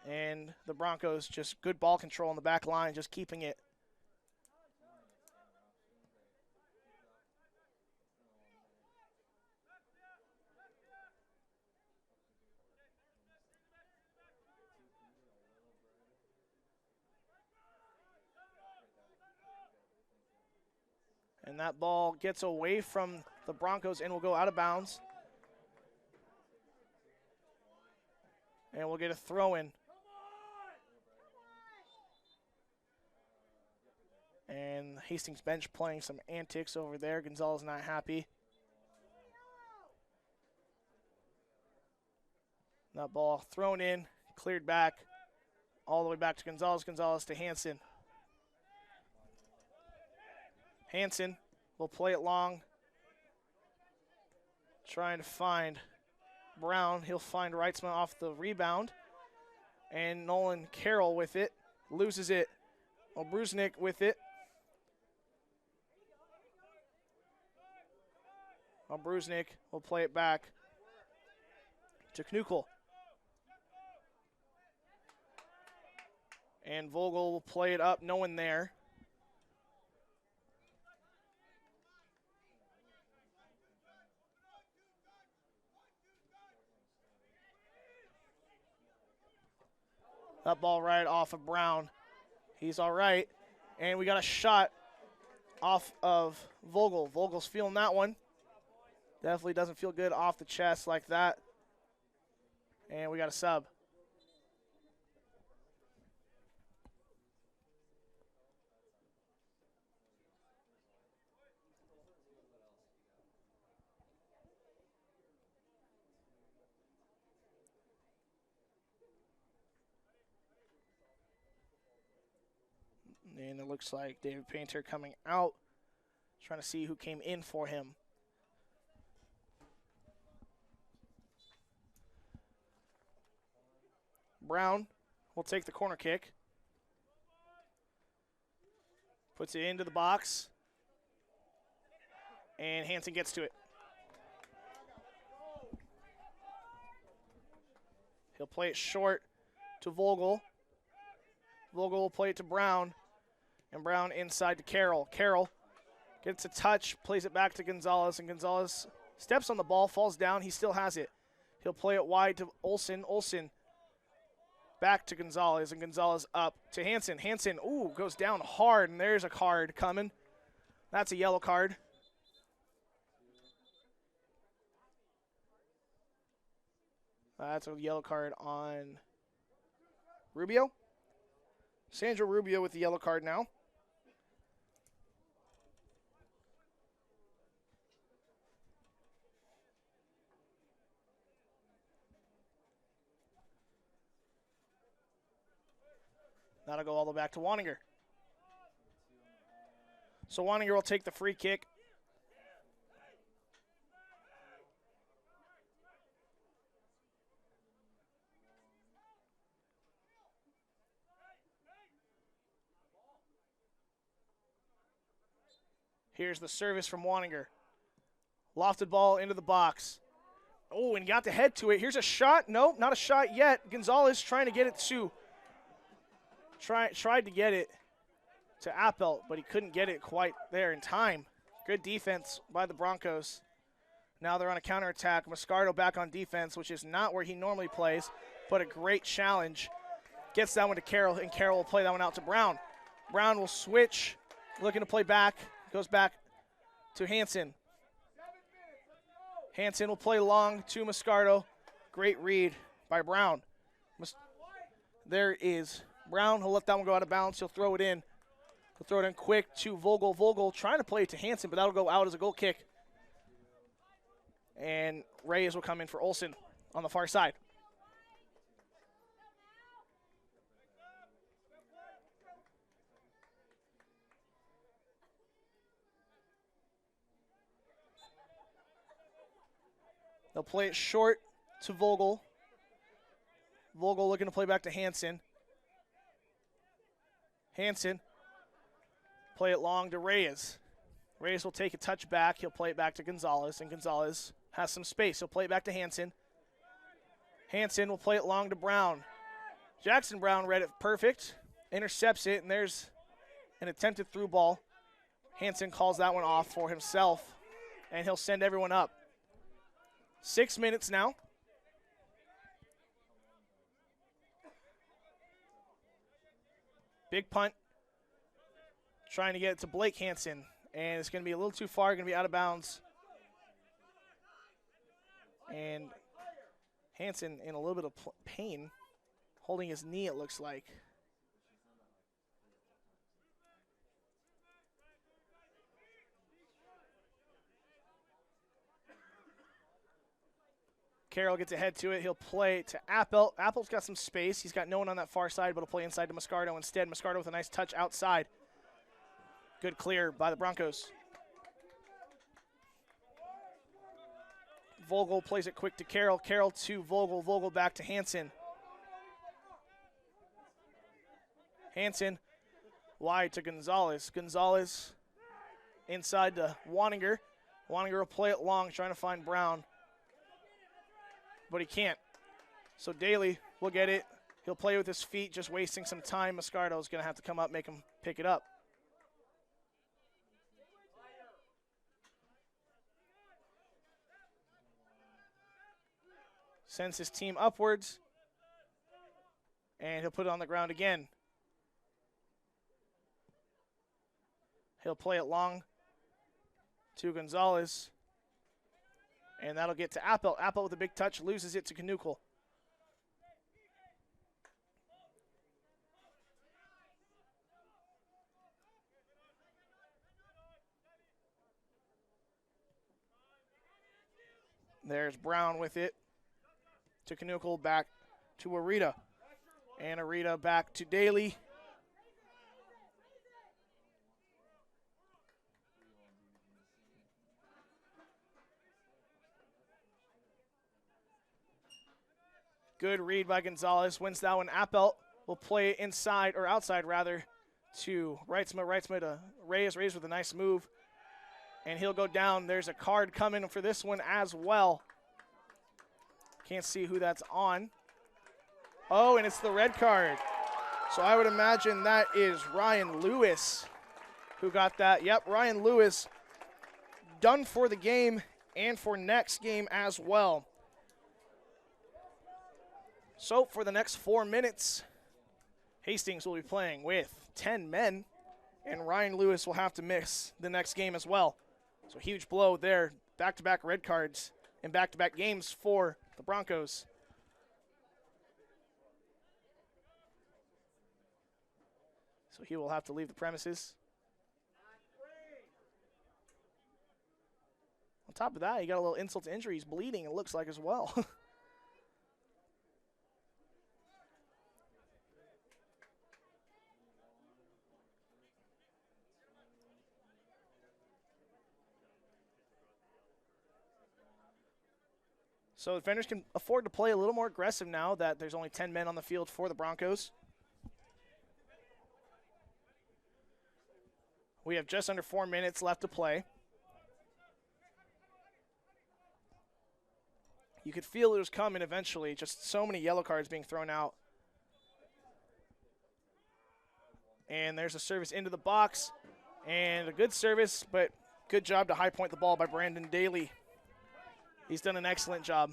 And the Broncos just good ball control on the back line, just keeping it. And that ball gets away from the Broncos and will go out of bounds. And we'll get a throw in. And Hastings bench playing some antics over there. Gonzalez not happy. That ball thrown in, cleared back, all the way back to Gonzalez. Gonzalez to Hansen. Hansen will play it long. Trying to find Brown. He'll find Reitzma off the rebound. And Nolan Carroll with it. Loses it. Obruznik with it. Obruznik will play it back to Knuckle. And Vogel will play it up. No one there. That ball right off of Brown. He's all right. And we got a shot off of Vogel. Vogel's feeling that one. Definitely doesn't feel good off the chest like that. And we got a sub. And it looks like David Painter coming out, trying to see who came in for him. Brown will take the corner kick. Puts it into the box. And Hansen gets to it. He'll play it short to Vogel. Vogel will play it to Brown. And Brown inside to Carroll. Carroll gets a touch, plays it back to Gonzalez, and Gonzalez steps on the ball, falls down. He still has it. He'll play it wide to Olsen. Olsen back to Gonzalez, and Gonzalez up to Hansen. Hansen, ooh, goes down hard, and there's a card coming. That's a yellow card. That's a yellow card on Rubio. Sandra Rubio with the yellow card now. That'll go all the way back to Waninger. So Waninger will take the free kick. Here's the service from Waninger. Lofted ball into the box. Oh, and got the head to it. Here's a shot. Nope, not a shot yet. Gonzalez trying to get it to. Tried to get it to Appelt, but he couldn't get it quite there in time. Good defense by the Broncos. Now they're on a counterattack. Moscardo back on defense, which is not where he normally plays, but a great challenge. Gets that one to Carroll, and Carroll will play that one out to Brown. Brown will switch, looking to play back. Goes back to Hansen. Hansen will play long to Moscardo. Great read by Brown. There is Brown. He'll let that one go out of bounds. He'll throw it in. He'll throw it in quick to Vogel. Vogel trying to play it to Hansen, but that'll go out as a goal kick. And Reyes will come in for Olsen on the far side. They'll play it short to Vogel. Vogel looking to play back to Hansen. Hansen, play it long to Reyes. Reyes will take a touch back. He'll play it back to Gonzalez, and Gonzalez has some space. He'll play it back to Hansen. Hansen will play it long to Brown. Jackson Brown read it perfect, intercepts it, and there's an attempted through ball. Hansen calls that one off for himself, and he'll send everyone up. 6 minutes now. Big punt. Trying to get it to Blake Hansen. And it's going to be a little too far. Going to be out of bounds. And Hansen in a little bit of pain. Holding his knee, it looks like. Carroll gets ahead to it. He'll play to Appelt. Appelt's got some space. He's got no one on that far side, but he'll play inside to Moscardo instead. Moscardo with a nice touch outside. Good clear by the Broncos. Vogel plays it quick to Carroll. Carroll to Vogel. Vogel back to Hansen. Hansen wide to Gonzalez. Gonzalez inside to Waninger. Waninger will play it long, trying to find Brown. But he can't. So Daly will get it. He'll play with his feet, just wasting some time. Moscardo's going to have to come up, make him pick it up. Sends his team upwards. And he'll put it on the ground again. He'll play it long to Gonzalez. And that'll get to Appelt. Appelt with a big touch, loses it to Kanukel. There's Brown with it to Kanukel, back to Arita. And Arita back to Daly. Good read by Gonzalez. Wins that one. Appelt will play inside, or outside rather, to Reitzma. Reitzma to Reyes. Reyes with a nice move. And he'll go down. There's a card coming for this one as well. Can't see who that's on. Oh, and it's the red card. So I would imagine that is Ryan Lewis who got that. Yep, Ryan Lewis done for the game and for next game as well. So for the next 4 minutes, Hastings will be playing with 10 men, and Ryan Lewis will have to miss the next game as well. So huge blow there, back-to-back red cards and back-to-back games for the Broncos. So he will have to leave the premises. On top of that, he got a little insult to injury. He's bleeding, it looks like, as well. So defenders can afford to play a little more aggressive now that there's only 10 men on the field for the Broncos. We have just under 4 minutes left to play. You could feel it was coming eventually, just so many yellow cards being thrown out. And there's a service into the box, and a good service, but good job to high point the ball by Brandon Daly. He's done an excellent job.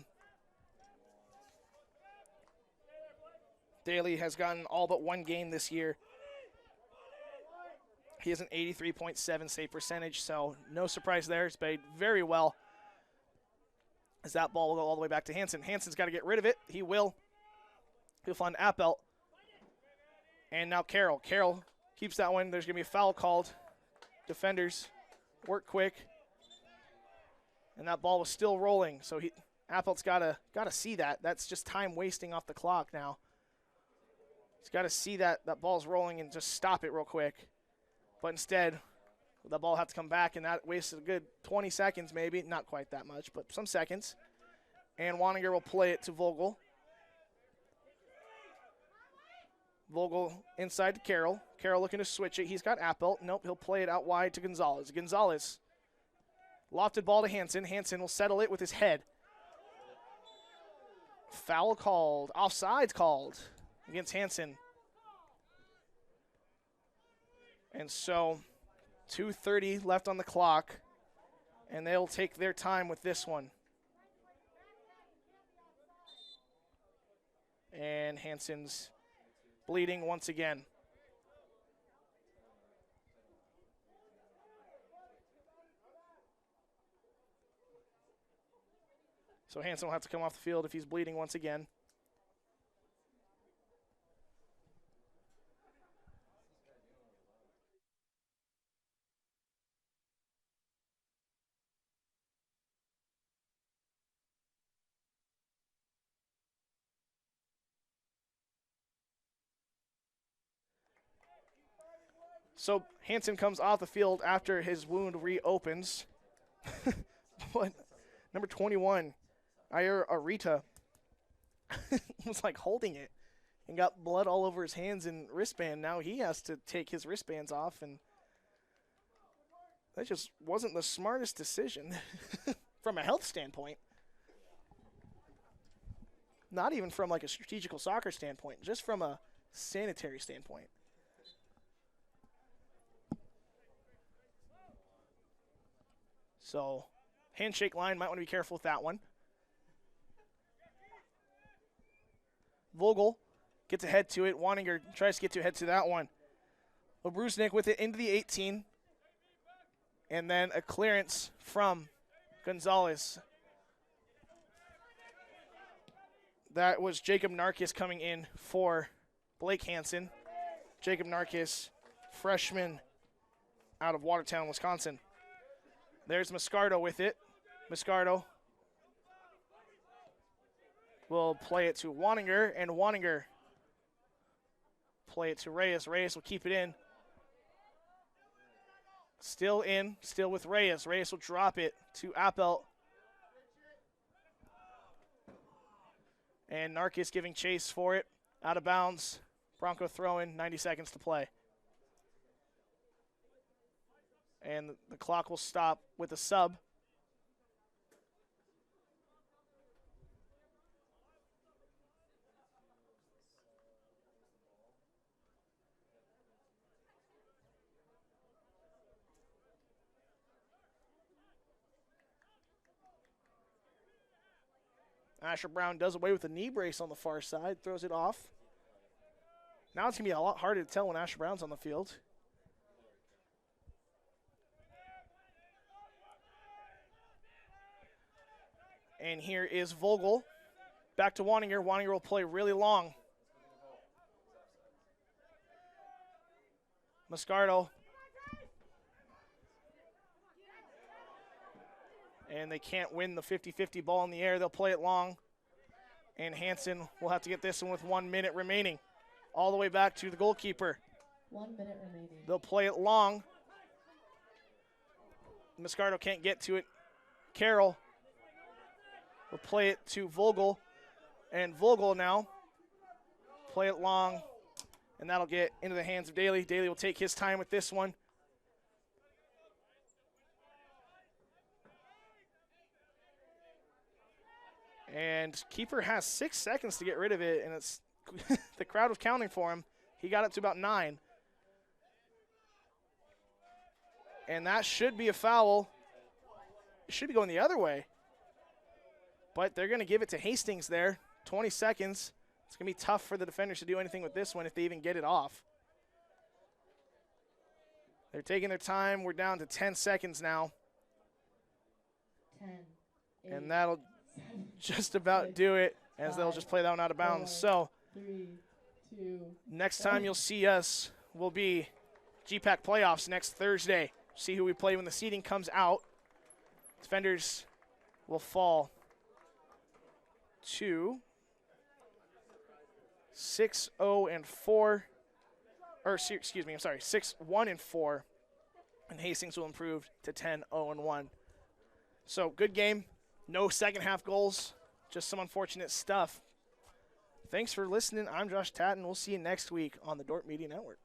Daly has gotten all but one game this year. He has an 83.7 save percentage, so no surprise there. He's played very well. As that ball will go all the way back to Hansen. Hansen's got to get rid of it. He will. He'll find Appelt. And now Carroll. Carroll keeps that one. There's going to be a foul called. Defenders work quick. And that ball was still rolling, so Appelt's got to see that. That's just time wasting off the clock now. He's got to see that ball's rolling and just stop it real quick. But instead, the ball will have to come back, and that wasted a good 20 seconds maybe. Not quite that much, but some seconds. And Waninger will play it to Vogel. Vogel inside to Carroll. Carroll looking to switch it. He's got Appelt. Nope, he'll play it out wide to Gonzalez. Gonzalez. Lofted ball to Hansen. Hansen will settle it with his head. Foul called. Offsides called against Hansen. And so 2:30 left on the clock, and they'll take their time with this one. And Hansen's bleeding once again. So Hansen will have to come off the field if he's bleeding once again. So Hansen comes off the field after his wound reopens. But number 21, Ayer Arita, was like holding it and got blood all over his hands and wristband. Now he has to take his wristbands off, and that just wasn't the smartest decision from a health standpoint. Not even from like a strategical soccer standpoint, just from a sanitary standpoint. So handshake line, might want to be careful with that one. Vogel gets ahead to it. Waninger tries to get ahead to that one. Obrusnik with it into the 18. And then a clearance from Gonzalez. That was Jacob Narkis coming in for Blake Hansen. Jacob Narkis, freshman out of Watertown, Wisconsin. There's Moscardo with it. Moscardo will play it to Waninger, and Waninger play it to Reyes. Reyes will keep it in. Still in, still with Reyes. Reyes will drop it to Appelt. And Narkis giving chase for it. Out of bounds. Bronco throw-in, 90 seconds to play. And the clock will stop with a sub. Asher Brown does away with the knee brace on the far side, throws it off. Now it's going to be a lot harder to tell when Asher Brown's on the field. And here is Vogel. Back to Waninger. Waninger will play really long. Moscardo. And they can't win the 50-50 ball in the air. They'll play it long. And Hansen will have to get this one with 1 minute remaining. All the way back to the goalkeeper. 1 minute remaining. They'll play it long. Moscardo can't get to it. Carroll will play it to Vogel. And Vogel now play it long. And that'll get into the hands of Daly. Daly will take his time with this one. And keeper has 6 seconds to get rid of it, and it's the crowd was counting for him. He got up to about 9. And that should be a foul. It should be going the other way. But they're going to give it to Hastings there. 20 seconds. It's going to be tough for the defenders to do anything with this one if they even get it off. They're taking their time. We're down to 10 seconds now. 10, 8, and that'll 7, just about 6, do it, as 5, they'll just play that one out of bounds. 4, So 3, 2, next time you'll see us will be GPAC playoffs next Thursday. See who we play when the seeding comes out. Defenders will fall to 6-0-4. Or excuse me, I'm sorry, 6-1-4. And Hastings will improve to 10-0-1. So good game. No second half goals. Just some unfortunate stuff. Thanks for listening. I'm Josh Tatton. We'll see you next week on the Dordt Media Network.